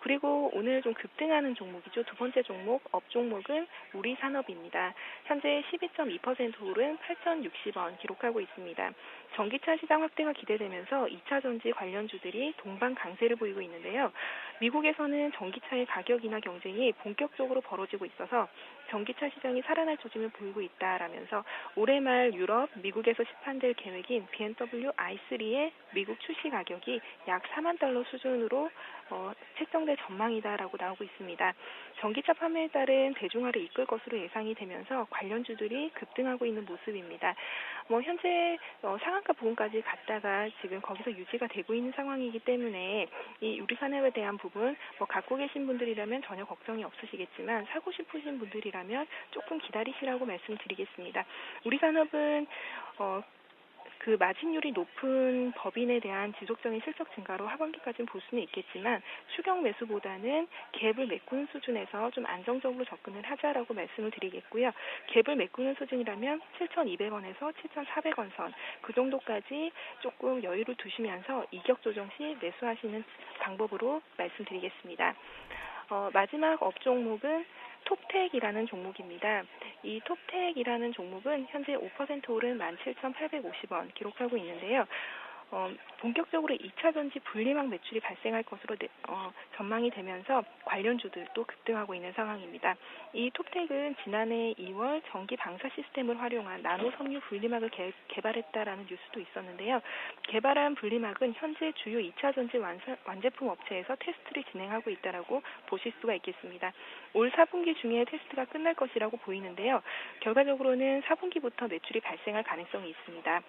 그리고 오늘 좀 급등하는 종목이죠. 두 번째 종목, 업종목은 우리산업입니다. 현재 12.2% 오른 8,060원 기록하고 있습니다. 전기차 시장 확대가 기대되면서 2차 전지 관련주들이 동반 강세를 보이고 있는데요. 미국에서는 전기차의 가격이나 경쟁이 본격적으로 벌어지고 있어서 전기차 시장이 살아날 조짐을 보이고 있다라면서 올해 말 유럽, 미국에서 시판될 계획인 BMW i3의 미국 출시 가격이 약 4만 달러 수준으로 책정될 전망이다라고 나오고 있습니다. 전기차 판매에 따른 대중화를 이끌 것으로 예상이 되면서 관련주들이 급등하고 있는 모습입니다. 현재 상한가 부분까지 갔다가 지금 거기서 유지가 되고 있는 상황이기 때문에 이 유리산업에 대한 부분 갖고 계신 분들이라면 전혀 걱정이 없으시겠지만 사고 싶으신 분들이라면 조금 기다리시라고 말씀드리겠습니다. 우리산업은 그 마진율이 높은 법인에 대한 지속적인 실적 증가로 하반기까지는 볼 수는 있겠지만 추격 매수보다는 갭을 메꾸는 수준에서 좀 안정적으로 접근을 하자라고 말씀을 드리겠고요. 갭을 메꾸는 수준이라면 7,200원에서 7,400원 선 그 정도까지 조금 여유를 두시면서 이격 조정 시 매수하시는 방법으로 말씀드리겠습니다. 마지막 업종목은 톱텍이라는 종목입니다. 이 톱텍이라는 종목은 현재 5% 오른 17,850원 기록하고 있는데요. 본격적으로 2차 전지 분리막 매출이 발생할 것으로 전망이 되면서 관련주들도 급등하고 있는 상황입니다. 이 톱텍은 지난해 2월 전기 방사 시스템을 활용한 나노 섬유 분리막을 개발했다라는 뉴스도 있었는데요. 개발한 분리막은 현재 주요 2차 전지 완제품 업체에서 테스트를 진행하고 있다라고 보실 수가 있겠습니다. 올 4분기 중에 테스트가 끝날 것이라고 보이는데요. 결과적으로는 4분기부터 매출이 발생할 가능성이 있습니다.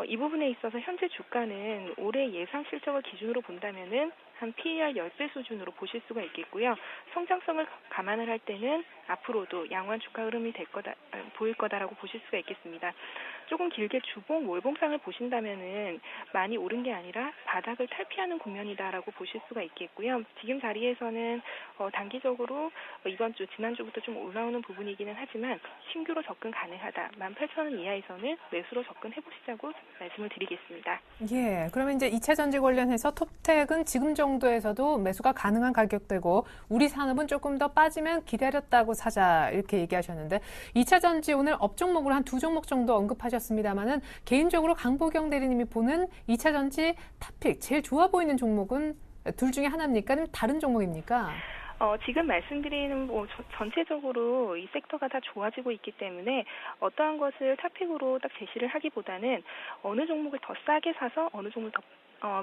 이 부분에 있어서 현재 주가는 올해 예상 실적을 기준으로 본다면은 한 PER 10배 수준으로 보실 수가 있겠고요. 성장성을 감안을 할 때는 앞으로도 양호한 주가 흐름이 보일 거다라고 보실 수가 있겠습니다. 조금 길게 주봉, 월봉상을 보신다면은 많이 오른 게 아니라 바닥을 탈피하는 국면이다라고 보실 수가 있겠고요. 지금 자리에서는 단기적으로 이번 주, 지난주부터 좀 올라오는 부분이기는 하지만 신규로 접근 가능하다. 18,000원 이하에서는 매수로 접근해보시자고 말씀을 드리겠습니다. 예, 그러면 이제 2차 전지 관련해서 톱텍은 지금 정도에서도 매수가 가능한 가격대고 우리 산업은 조금 더 빠지면 기다렸다고 사자 이렇게 얘기하셨는데 2차 전지 오늘 업종목으로 한 2종목 정도 언급하셨습니다만은 개인적으로 강보경 대리님이 보는 2차 전지 탑픽 제일 좋아 보이는 종목은 둘 중에 하나입니까? 아니면 다른 종목입니까? 지금 말씀드리는 전체적으로 이 섹터가 다 좋아지고 있기 때문에 어떠한 것을 탑픽으로 딱 제시를 하기보다는 어느 종목을 더 싸게 사서 어느 종목을 더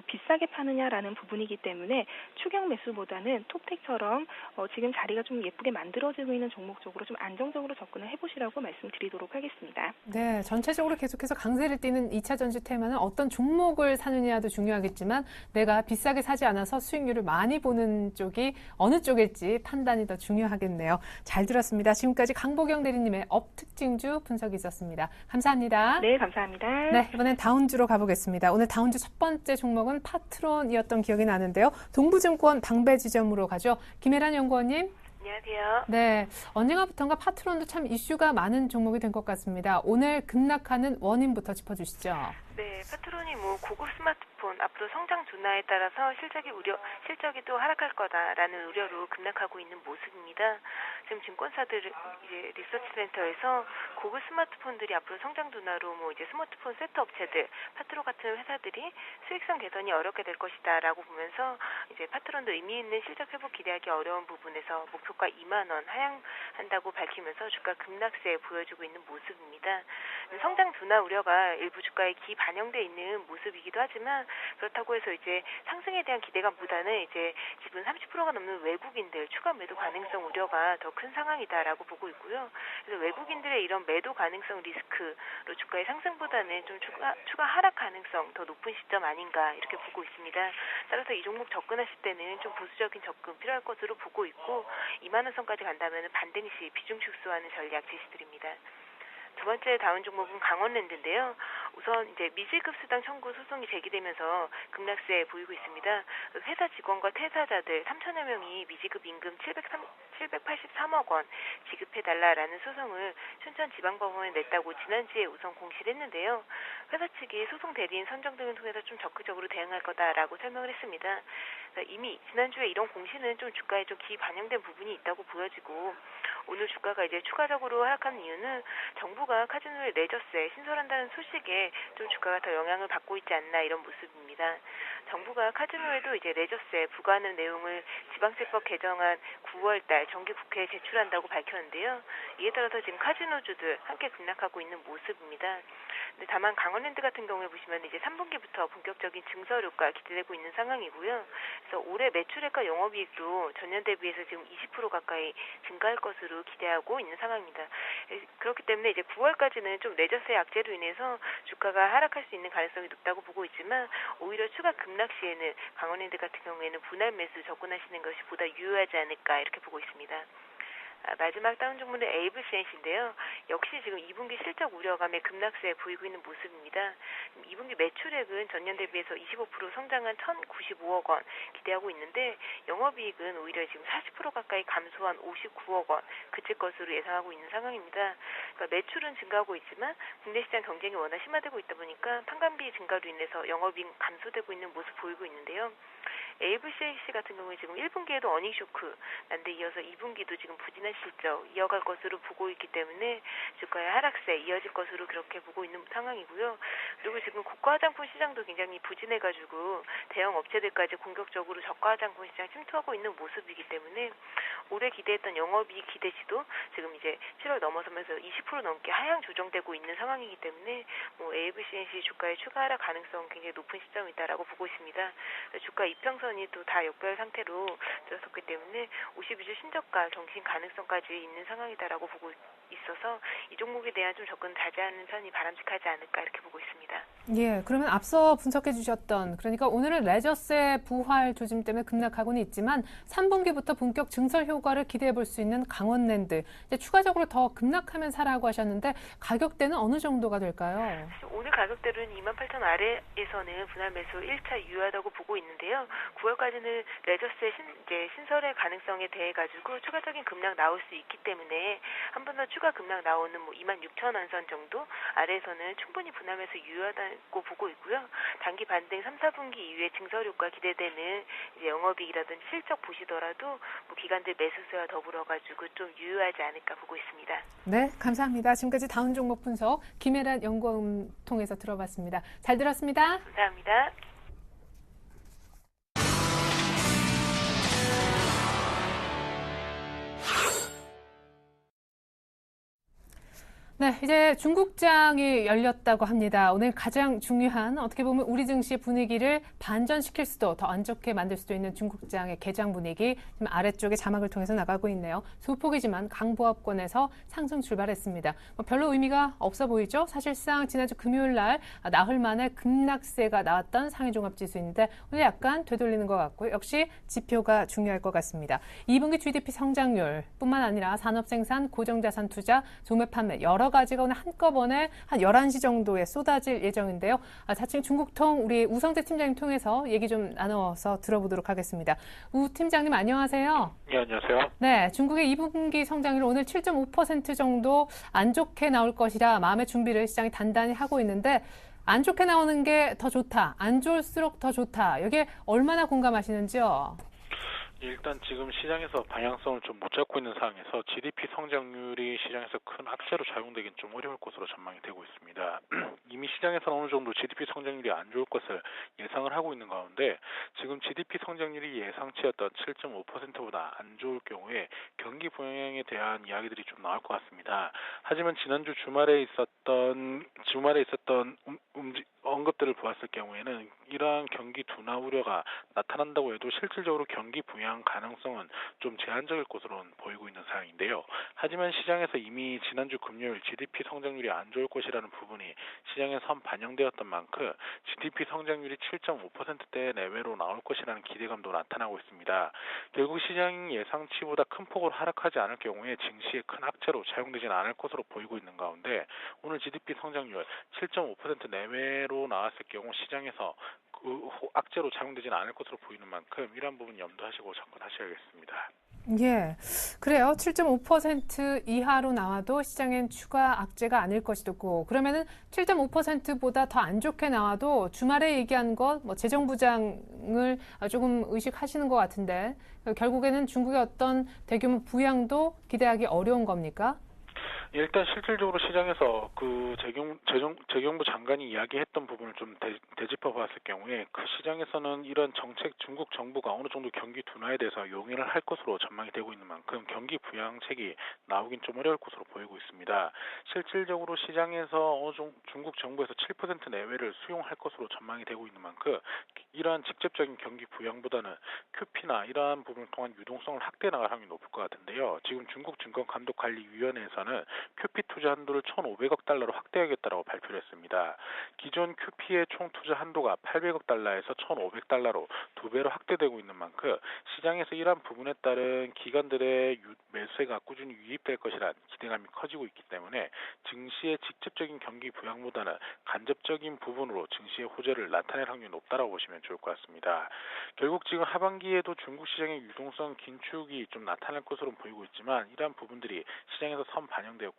비싸게 파느냐라는 부분이기 때문에 추격 매수보다는 톱텍처럼 지금 자리가 좀 예쁘게 만들어지고 있는 종목 쪽으로 좀 안정적으로 접근을 해보시라고 말씀드리도록 하겠습니다. 네, 전체적으로 계속해서 강세를 띠는 2차 전지 테마는 어떤 종목을 사느냐도 중요하겠지만 내가 비싸게 사지 않아서 수익률을 많이 보는 쪽이 어느 쪽일지 판단이 더 중요하겠네요. 잘 들었습니다. 지금까지 강보경 대리님의 업특징주 분석이 있었습니다. 감사합니다. 네, 감사합니다. 네, 이번엔 다운주로 가보겠습니다. 오늘 다운주 첫 번째 종목은 파트론이었던 기억이 나는데요. 동부증권 방배 지점으로 가죠. 김혜란 연구원님. 안녕하세요. 네, 언젠가부터인가 파트론도 참 이슈가 많은 종목이 된 것 같습니다. 오늘 급락하는 원인부터 짚어주시죠. 네, 파트론이 고급 스마트폰 앞으로 성장 둔화에 따라서 실적이 또 하락할 거다라는 우려로 급락하고 있는 모습입니다. 지금 증권사들 이제 리서치 센터에서 고급 스마트폰들이 앞으로 성장 둔화로 이제 스마트폰 세트 업체들, 파트론 같은 회사들이 수익성 개선이 어렵게 될 것이다라고 보면서 이제 파트론도 의미 있는 실적 회복 기대하기 어려운 부분에서 목표가 2만 원 하향한다고 밝히면서 주가 급락세 보여주고 있는 모습입니다. 성장 둔화 우려가 일부 주가에 반영돼 있는 모습이기도 하지만 그렇다고 해서 이제 상승에 대한 기대감보다는 이제 지분 30%가 넘는 외국인들 추가 매도 가능성 우려가 더 큰 상황이다라고 보고 있고요. 그래서 외국인들의 이런 매도 가능성 리스크로 주가의 상승보다는 좀 추가 하락 가능성 더 높은 시점 아닌가 이렇게 보고 있습니다. 따라서 이 종목 접근하실 때는 좀 보수적인 접근 필요할 것으로 보고 있고 2만 원 선까지 간다면 반등 시 비중 축소하는 전략 제시드립니다. 두 번째 다운 종목은 강원랜드인데요. 우선 이제 미지급 수당 청구 소송이 제기되면서 급락세 보이고 있습니다. 회사 직원과 퇴사자들 3천여 명이 미지급 임금 783억 원 지급해달라라는 소송을 춘천지방법원에 냈다고 지난주에 우선 공시를 했는데요. 회사 측이 소송 대리인 선정 등을 통해서 좀 적극적으로 대응할 거다라고 설명을 했습니다. 이미 지난주에 이런 공시는 좀 주가에 좀 기반영된 부분이 있다고 보여지고 오늘 주가가 이제 추가적으로 하락하는 이유는 정부가 카지노에 레저세 신설한다는 소식에 좀 주가가 더 영향을 받고 있지 않나 이런 모습입니다. 정부가 카지노에도 이제 레저세 부과하는 내용을 지방세법 개정안 9월달 정기국회에 제출한다고 밝혔는데요. 이에 따라서 지금 카지노주들 함께 급락하고 있는 모습입니다. 근데 다만 강원랜드 같은 경우에 보시면 이제 3분기부터 본격적인 증설효과 기대되고 있는 상황이고요. 그래서 올해 매출액과 영업이익도 전년 대비해서 지금 20% 가까이 증가할 것으로 기대하고 있는 상황입니다. 그렇기 때문에 이제 9월까지는 좀 레저세 악재로 인해서 주가가 하락할 수 있는 가능성이 높다고 보고 있지만 오히려 추가 급락 시에는 강원랜드 같은 경우에는 분할 매수 접근하시는 것이 보다 유효하지 않을까 이렇게 보고 있습니다. 마지막 다운 종목은 에이블CNC인데요. 역시 지금 2분기 실적 우려감에 급락세 보이고 있는 모습입니다. 2분기 매출액은 전년 대비해서 25% 성장한 1,095억 원 기대하고 있는데 영업이익은 오히려 지금 40% 가까이 감소한 59억 원 그칠 것으로 예상하고 있는 상황입니다. 그러니까 매출은 증가하고 있지만 국내 시장 경쟁이 워낙 심화되고 있다 보니까 판관비 증가로 인해서 영업이익 감소되고 있는 모습 보이고 있는데요. AVCC 같은 경우에 지금 1분기에도 어닝 쇼크 난데 이어서 2분기도 지금 부진한 실적 이어갈 것으로 보고 있기 때문에 주가의 하락세 이어질 것으로 그렇게 보고 있는 상황이고요. 그리고 지금 고가 화장품 시장도 굉장히 부진해가지고 대형 업체들까지 공격적으로 저가 화장품 시장 침투하고 있는 모습이기 때문에 올해 기대했던 영업이익 기대치도 지금 이제 7월 넘어서면서 20% 넘게 하향 조정되고 있는 상황이기 때문에 AVCNC 주가의 추가 하락 가능성 굉장히 높은 시점이다라고 보고 있습니다. 주가 이평선이 또 다 역별 상태로 들어섰기 때문에 52주 신저가 경신 가능성까지 있는 상황이다라고 보고 있어서 이 종목에 대한 좀 접근 자제하는 편이 바람직하지 않을까 이렇게 보고 있습니다. 예, 그러면 앞서 분석해 주셨던, 그러니까 오늘은 레저세 부활 조짐 때문에 급락하고는 있지만 3분기부터 본격 증설 효과를 기대해 볼 수 있는 강원랜드, 이제 추가적으로 더 급락하면 사라고 하셨는데 가격대는 어느 정도가 될까요? 오늘 가격대로는 28,000 아래에서는 분할 매수 1차 유효하다고 보고 있는데요. 9월까지는 레저세 신설의 가능성에 대해 가지고 추가적인 급락 나올 수 있기 때문에 한 번 더 추가 급락 나오는 26,000원 선 정도 아래에서는 충분히 분할 매수 유효하다고 보고 있고요. 단기 반등 3, 4분기 이후에 증설 효과 기대되는 이제 영업이익이라든지 실적 보시더라도 기관들 매수세와 더불어 가지고 좀 유효하지 않을까 보고 있습니다. 네, 감사합니다. 지금까지 다운 종목 분석 김혜란 연구원 통해서 들어봤습니다. 잘 들었습니다. 감사합니다. 네, 이제 중국장이 열렸다고 합니다. 오늘 가장 중요한, 어떻게 보면 우리 증시 분위기를 반전시킬 수도, 더 안 좋게 만들 수도 있는 중국장의 개장 분위기, 지금 아래쪽에 자막을 통해서 나가고 있네요. 소폭이지만 강보합권에서 상승 출발했습니다. 별로 의미가 없어 보이죠? 사실상 지난주 금요일 날 나흘 만에 급락세가 나왔던 상해종합지수인데 오늘 약간 되돌리는 것 같고요. 역시 지표가 중요할 것 같습니다. 2분기 GDP 성장률 뿐만 아니라 산업생산, 고정자산 투자, 소매 판매 여러 가지가 오늘 한꺼번에 한 11시 정도에 쏟아질 예정인데요. 자칭 중국통 우리 우성재 팀장님 통해서 얘기 좀 나눠서 들어보도록 하겠습니다. 우 팀장님 안녕하세요. 네, 안녕하세요. 네, 중국의 2분기 성장률 오늘 7.5% 정도 안 좋게 나올 것이라 마음의 준비를 시장이 단단히 하고 있는데 안 좋게 나오는 게 더 좋다, 안 좋을수록 더 좋다. 여기에 얼마나 공감하시는지요? 일단 지금 시장에서 방향성을 좀 못 잡고 있는 상황에서 GDP 성장률이 시장에서 큰 악재로 작용되긴 좀 어려울 것으로 전망이 되고 있습니다. 이미 시장에서는 어느 정도 GDP 성장률이 안 좋을 것을 예상을 하고 있는 가운데 지금 GDP 성장률이 예상치였던 7.5%보다 안 좋을 경우에 경기 부양에 대한 이야기들이 좀 나올 것 같습니다. 하지만 지난주 주말에 있었던 언급들을 보았을 경우에는 이러한 경기 둔화 우려가 나타난다고 해도 실질적으로 경기 부양 가능성은 좀 제한적일 것으로는 보이고 있는 상황인데요. 하지만 시장에서 이미 지난주 금요일 GDP 성장률이 안 좋을 것이라는 부분이 시장에서 반영되었던 만큼 GDP 성장률이 7.5%대 내외로 나올 것이라는 기대감도 나타나고 있습니다. 결국 시장 예상치보다 큰 폭으로 하락하지 않을 경우에 증시의 큰 악재로 작용되지는 않을 것으로 보이고 있는 가운데 오늘 GDP 성장률 7.5% 내외로 나왔을 경우 시장에서 그 악재로 작용되지는 않을 것으로 보이는 만큼 이러한 부분 염두하시고 접근하셔야겠습니다. 예, 그래요. 7.5% 이하로 나와도 시장엔 추가 악재가 아닐 것이고, 그러면은 7.5%보다 더 안 좋게 나와도 주말에 얘기한 것, 재정부장을 조금 의식하시는 것 같은데, 결국에는 중국의 어떤 대규모 부양도 기대하기 어려운 겁니까? 일단 실질적으로 시장에서 그 재경부 장관이 이야기했던 부분을 좀 되짚어 봤을 경우에 그 시장에서는 이런 정책 중국 정부가 어느 정도 경기 둔화에 대해서 용인을 할 것으로 전망이 되고 있는 만큼 경기 부양책이 나오긴 좀 어려울 것으로 보이고 있습니다. 실질적으로 시장에서 중국 정부에서 7% 내외를 수용할 것으로 전망이 되고 있는 만큼 이러한 직접적인 경기 부양보다는 QP나 이러한 부분을 통한 유동성을 확대해 나갈 확률이 높을 것 같은데요. 지금 중국 증권감독관리위원회에서는 QP 투자 한도를 1,500억 달러로 확대하겠다라고 발표를 했습니다. 기존 QP의 총 투자 한도가 800억 달러에서 1,500달러로 2배로 확대되고 있는 만큼 시장에서 이러한 부분에 따른 기관들의 매수세가 꾸준히 유입될 것이라는 기대감이 커지고 있기 때문에 증시의 직접적인 경기 부양보다는 간접적인 부분으로 증시의 호재를 나타낼 확률이 높다라고 보시면 좋을 것 같습니다. 결국 지금 하반기에도 중국 시장의 유동성 긴축이 좀 나타날 것으로 보이고 있지만 이러한 부분들이 시장에서 반영되었고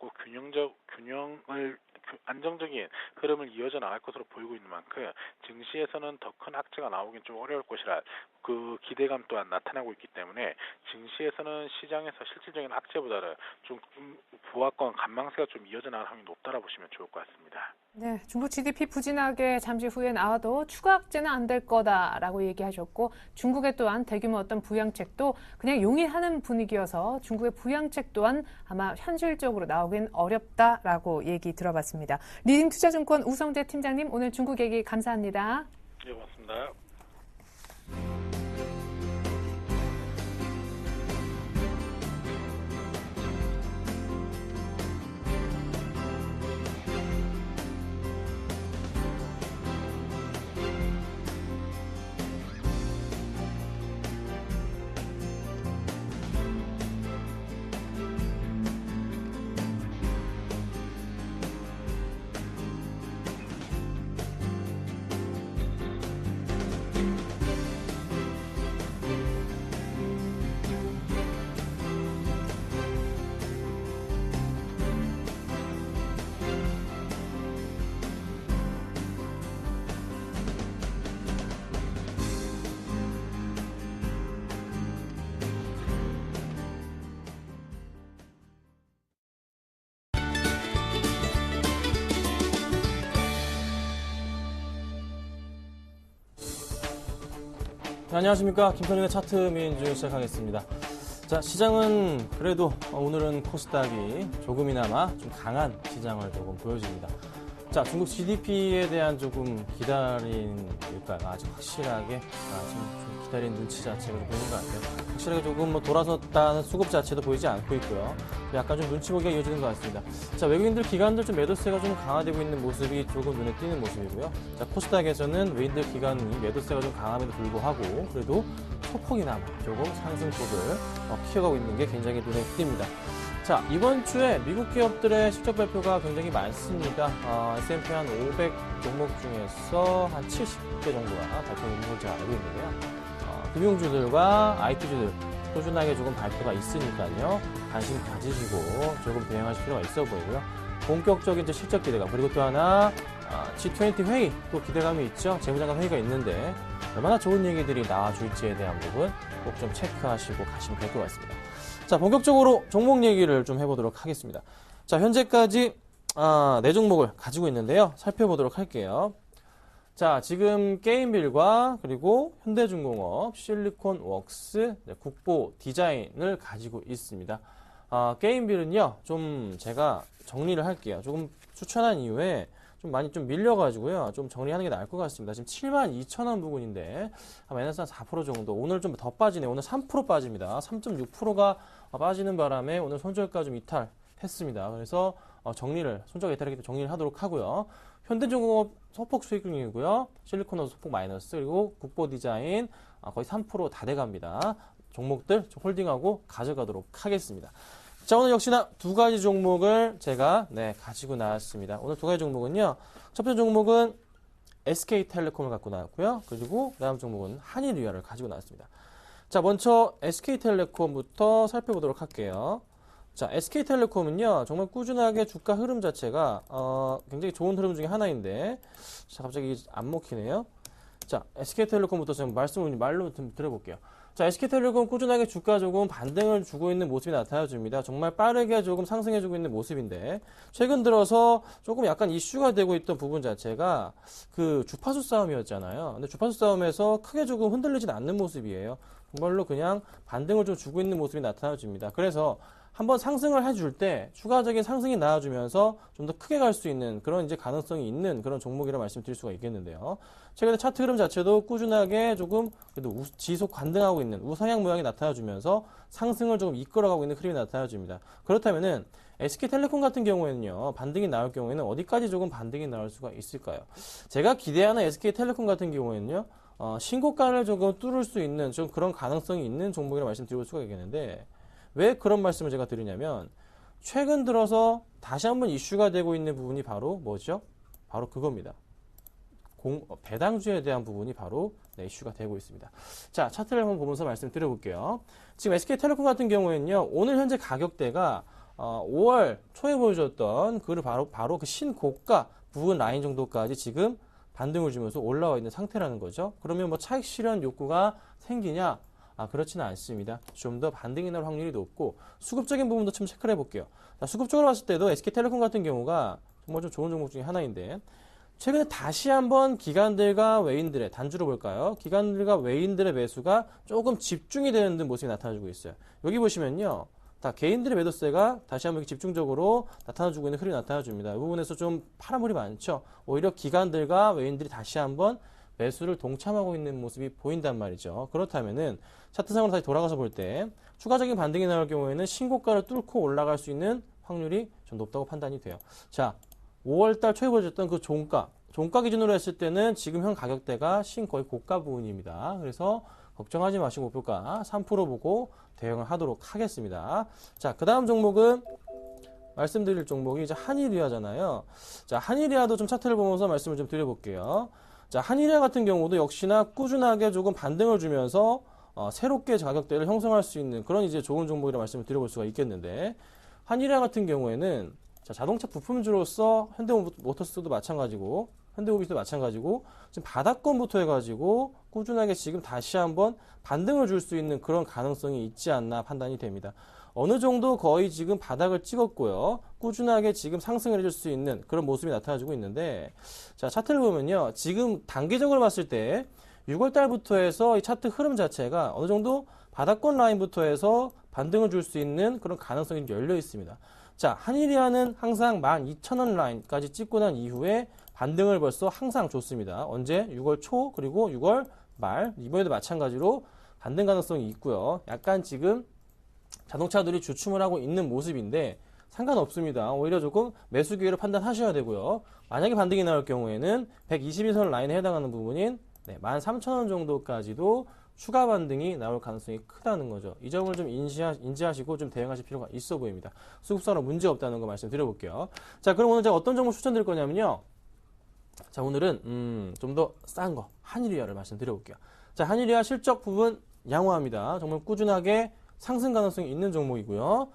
안정적인 흐름을 이어져 나갈 것으로 보이고 있는 만큼 증시에서는 더 큰 악재가 나오긴 좀 어려울 것이라 그 기대감 또한 나타나고 있기 때문에 증시에서는 시장에서 실질적인 악재보다는 좀 보합권 관망세가 좀 이어져 나갈 확률이 높다라고 보시면 좋을 것 같습니다. 네, 중국 GDP 부진하게 잠시 후에 나와도 추가 악재는 안 될 거다라고 얘기하셨고 중국의 또한 대규모 어떤 부양책도 그냥 용인하는 분위기여서 중국의 부양책 또한 아마 현실적으로 나오긴 어렵다라고 얘기 들어봤습니다. 리딩투자증권 우성재 팀장님 오늘 중국 얘기 감사합니다. 네, 고맙습니다. 네, 안녕하십니까. 김선영의 차트 민주 시작하겠습니다. 자, 시장은 그래도 오늘은 코스닥이 조금이나마 좀 강한 시장을 조금 보여줍니다. 자, 중국 GDP에 대한 조금 기다린 일까요? 아주 확실하게 좀 기다린 눈치 자체가 보이는 것 같아요. 확실하게 조금 돌아섰다는 수급 자체도 보이지 않고 있고요. 약간 좀 눈치 보기가 이어지는 것 같습니다. 자, 외국인들 기관들 좀 매도세가 좀 강화되고 있는 모습이 조금 눈에 띄는 모습이고요. 자, 코스닥에서는 외인들 기관이 매도세가 좀 강함에도 불구하고 그래도 소폭이나마 조금 상승폭을 키워가고 있는 게 굉장히 눈에 띕니다. 자, 이번 주에 미국 기업들의 실적 발표가 굉장히 많습니다. S&P 한 500 종목 중에서 한 70개 정도가 발표 있는 걸 제가 알고 있는데요. 금융주들과 IT주들 꾸준하게 조금 발표가 있으니까요. 관심 가지시고 조금 대응하실 필요가 있어 보이고요. 본격적인 실적 기대감, 그리고 또 하나 G20 회의 또 기대감이 있죠. 재무장관 회의가 있는데 얼마나 좋은 얘기들이 나와줄지에 대한 부분 꼭 좀 체크하시고 가시면 될 것 같습니다. 자, 본격적으로 종목 얘기를 좀 해보도록 하겠습니다. 자, 현재까지 4종목을 가지고 있는데요. 살펴보도록 할게요. 자, 지금 게임빌과 그리고 현대중공업, 실리콘웍스, 국보 디자인을 가지고 있습니다. 게임빌은요, 좀 제가 정리를 할게요. 조금 추천한 이후에 좀 많이 좀 밀려가지고요. 좀 정리하는 게 나을 것 같습니다. 지금 72,000원 부근인데, 마이너스 한 4% 정도. 오늘 좀 더 빠지네. 오늘 3% 빠집니다. 3.6%가 빠지는 바람에 오늘 손절가 좀 이탈했습니다. 그래서 손절가 이탈하기 때문에 정리를 하도록 하고요. 현대중공업 소폭 수익률이고요. 실리콘워스 소폭 마이너스, 그리고 국보 디자인 거의 3% 다 돼갑니다. 종목들 홀딩하고 가져가도록 하겠습니다. 자, 오늘 역시나 두 가지 종목을 제가 가지고 나왔습니다. 오늘 두 가지 종목은요. 첫 번째 종목은 SK텔레콤을 갖고 나왔고요. 그리고 다음 종목은 한일유아를 가지고 나왔습니다. 자, 먼저 SK텔레콤부터 살펴보도록 할게요. 자, SK텔레콤은요. 정말 꾸준하게 주가 흐름 자체가 굉장히 좋은 흐름 중에 하나인데, 자, 갑자기 안 먹히네요. 자, SK텔레콤부터 좀 말로 좀 들어볼게요. 자, SK텔레콤 꾸준하게 주가 조금 반등을 주고 있는 모습이 나타나줍니다. 정말 빠르게 조금 상승해주고 있는 모습인데, 최근 들어서 조금 약간 이슈가 되고 있던 부분 자체가 그 주파수 싸움이었잖아요. 근데 주파수 싸움에서 크게 조금 흔들리진 않는 모습이에요. 정말로 그냥 반등을 좀 주고 있는 모습이 나타나줍니다. 그래서 한번 상승을 해줄 때 추가적인 상승이 나와주면서 좀 더 크게 갈 수 있는 그런 이제 가능성이 있는 그런 종목이라 말씀드릴 수가 있겠는데요. 최근에 차트 흐름 자체도 꾸준하게 조금 그래도 지속 반등하고 있는 우상향 모양이 나타나주면서 상승을 조금 이끌어가고 있는 흐름이 나타나줍니다. 그렇다면은 SK텔레콤 같은 경우에는요, 반등이 나올 경우에는 어디까지 조금 반등이 나올 수가 있을까요? 제가 기대하는 SK텔레콤 같은 경우에는요, 신고가를 조금 뚫을 수 있는 좀 그런 가능성이 있는 종목이라 말씀드릴 수가 있겠는데, 왜 그런 말씀을 제가 드리냐면, 최근 들어서 다시 한번 이슈가 되고 있는 부분이 바로 뭐죠? 바로 그겁니다. 배당주에 대한 부분이 바로 이슈가 되고 있습니다. 자, 차트를 한번 보면서 말씀드려볼게요. 지금 SK텔레콤 같은 경우에는요, 오늘 현재 가격대가 5월 초에 보여줬던 바로 그 신고가 부분 라인 정도까지 지금 반등을 주면서 올라와 있는 상태라는 거죠. 그러면 뭐 차익 실현 욕구가 생기냐? 그렇지는 않습니다. 좀 더 반등이 날 확률이 높고, 수급적인 부분도 좀 체크를 해볼게요. 자, 수급적으로 봤을 때도 SK텔레콤 같은 경우가 정말 좀 좋은 종목 중에 하나인데, 최근에 다시 한번 기관들과 외인들의 단주로 볼까요? 기관들과 외인들의 매수가 조금 집중이 되는 듯 모습이 나타나주고 있어요. 여기 보시면요, 다 개인들의 매도세가 다시 한번 집중적으로 나타나주고 있는 흐름이 나타나줍니다. 이 부분에서 좀 파란물이 많죠. 오히려 기관들과 외인들이 다시 한번 매수를 동참하고 있는 모습이 보인단 말이죠. 그렇다면은 차트상으로 다시 돌아가서 볼 때 추가적인 반등이 나올 경우에는 신고가를 뚫고 올라갈 수 있는 확률이 좀 높다고 판단이 돼요. 자, 5월달 초에 보여줬던 그 종가 기준으로 했을 때는 지금 현 가격대가 거의 고가 부분입니다. 그래서 걱정하지 마시고 목표가 3% 보고 대응을 하도록 하겠습니다. 자, 그 다음 종목은 말씀드릴 종목이 이제 한일유아잖아요. 자, 한일유아도 좀 차트를 보면서 말씀을 좀 드려볼게요. 자, 한일유아 같은 경우도 역시나 꾸준하게 조금 반등을 주면서 새롭게 가격대를 형성할 수 있는 그런 이제 좋은 종목이라 말씀을 드려볼 수가 있겠는데, 한일유아 같은 경우에는 자, 자동차 부품주로서 현대모터스도 마찬가지고 현대모비스도 마찬가지고 지금 바닥권부터 해가지고 꾸준하게 지금 다시 한번 반등을 줄 수 있는 그런 가능성이 있지 않나 판단이 됩니다. 어느 정도 거의 지금 바닥을 찍었고요. 꾸준하게 지금 상승을 해줄 수 있는 그런 모습이 나타나주고 있는데, 자, 차트를 보면요. 지금 단기적으로 봤을 때 6월 달부터 해서 이 차트 흐름 자체가 어느 정도 바닥권 라인부터 해서 반등을 줄 수 있는 그런 가능성이 열려 있습니다. 자, 한일이아는 항상 12,000원 라인까지 찍고 난 이후에 반등을 벌써 항상 줬습니다. 언제? 6월 초 그리고 6월 말 이번에도 마찬가지로 반등 가능성이 있고요. 약간 지금 자동차들이 주춤을 하고 있는 모습인데 상관없습니다. 오히려 조금 매수 기회를 판단하셔야 되고요. 만약에 반등이 나올 경우에는 122선 라인에 해당하는 부분인 13,000원 정도까지도 추가 반등이 나올 가능성이 크다는 거죠. 이 점을 좀 인지하시고 좀 대응하실 필요가 있어 보입니다. 수급상으로 문제 없다는 거 말씀드려볼게요. 자, 그럼 오늘 제가 어떤 종목 추천드릴 거냐면요. 자, 오늘은 좀 더 싼 거 한일이아를 말씀드려볼게요. 자, 한일이아 실적 부분 양호합니다. 정말 꾸준하게 상승 가능성이 있는 종목이고요.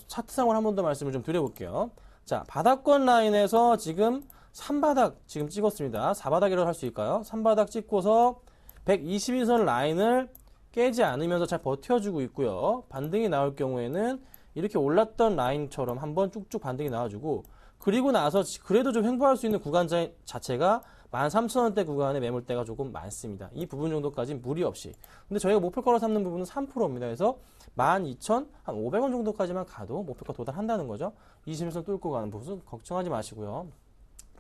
차트상을 한 번 더 말씀을 좀 드려볼게요. 자, 바닥권 라인에서 지금 3바닥 지금 찍었습니다. 4바닥이라고 할 수 있을까요? 3바닥 찍고서 122선 라인을 깨지 않으면서 잘 버텨주고 있고요. 반등이 나올 경우에는 이렇게 올랐던 라인처럼 한번 쭉쭉 반등이 나와주고 그리고 나서 그래도 좀 횡보할 수 있는 구간 자체가 13,000원대 구간의 매물대가 조금 많습니다. 이 부분 정도까지 무리 없이. 근데 저희가 목표가로 삼는 부분은 3%입니다. 그래서 12,500원 정도까지만 가도 목표가 도달한다는 거죠. 21선 뚫고 가는 부분 걱정하지 마시고요.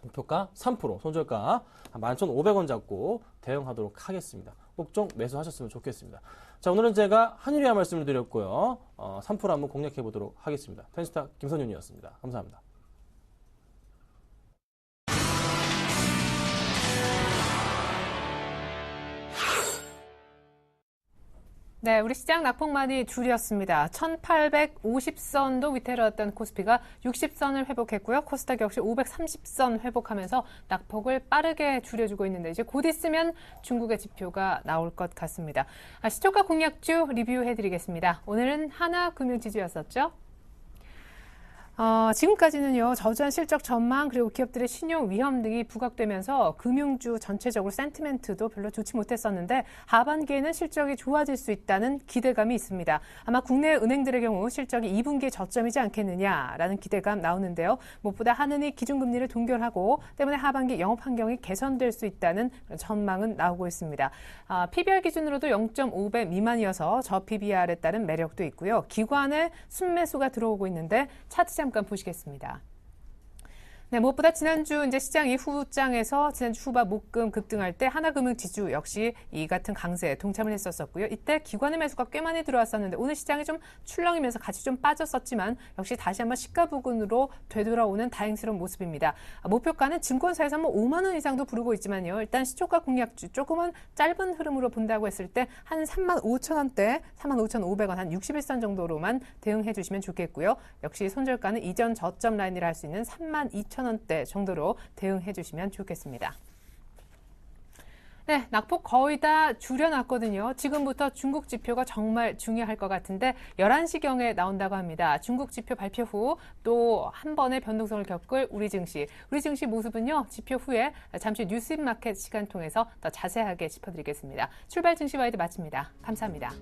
목표가 3%, 손절가 11,500원 잡고 대응하도록 하겠습니다. 꼭 좀 매수하셨으면 좋겠습니다. 자, 오늘은 제가 한일이아 말씀을 드렸고요. 3% 한번 공략해 보도록 하겠습니다. 텐스타 김선윤이었습니다. 감사합니다. 네, 우리 시장 낙폭 많이 줄였습니다. 1850선도 위태로웠던 코스피가 60선을 회복했고요. 코스닥 역시 530선 회복하면서 낙폭을 빠르게 줄여주고 있는데 이제 곧 있으면 중국의 지표가 나올 것 같습니다. 시초가 공략주 리뷰해드리겠습니다. 오늘은 하나금융지주였었죠. 지금까지는요, 저조한 실적 전망 그리고 기업들의 신용 위험 등이 부각되면서 금융주 전체적으로 센티멘트도 별로 좋지 못했었는데 하반기에는 실적이 좋아질 수 있다는 기대감이 있습니다. 아마 국내 은행들의 경우 실적이 2분기에 저점이지 않겠느냐라는 기대감 나오는데요. 무엇보다 한은이 기준금리를 동결하고 때문에 하반기 영업 환경이 개선될 수 있다는 전망은 나오고 있습니다. PBR 기준으로도 0.5배 미만이어서 저 PBR에 따른 매력도 있고요. 기관의 순매수가 들어오고 있는데 차트 잠깐 보시겠습니다. 네, 무엇보다 지난주 이제 시장 이후장에서 지난주 후반 목금 급등할 때 하나금융지주 역시 이 같은 강세에 동참을 했었었고요. 이때 기관의 매수가 꽤 많이 들어왔었는데 오늘 시장이 좀 출렁이면서 같이 좀 빠졌었지만 역시 다시 한번 시가 부근으로 되돌아오는 다행스러운 모습입니다. 목표가는 증권사에서 뭐 5만 원 이상도 부르고 있지만요. 일단 시초가 공략주 조금은 짧은 흐름으로 본다고 했을 때 한 35,000원대, 35,500원 한 61선 정도로만 대응해 주시면 좋겠고요. 역시 손절가는 이전 저점 라인이라 할 수 있는 32,000원대 정도로 대응해 주시면 좋겠습니다. 네, 낙폭 거의 다 줄여놨거든요. 지금부터 중국 지표가 정말 중요할 것 같은데 11시경에 나온다고 합니다. 중국 지표 발표 후 또 한 번의 변동성을 겪을 우리 증시 모습은요. 지표 후에 잠시 뉴스마켓 시간 통해서 더 자세하게 짚어드리겠습니다. 출발 증시와이드 마칩니다. 감사합니다.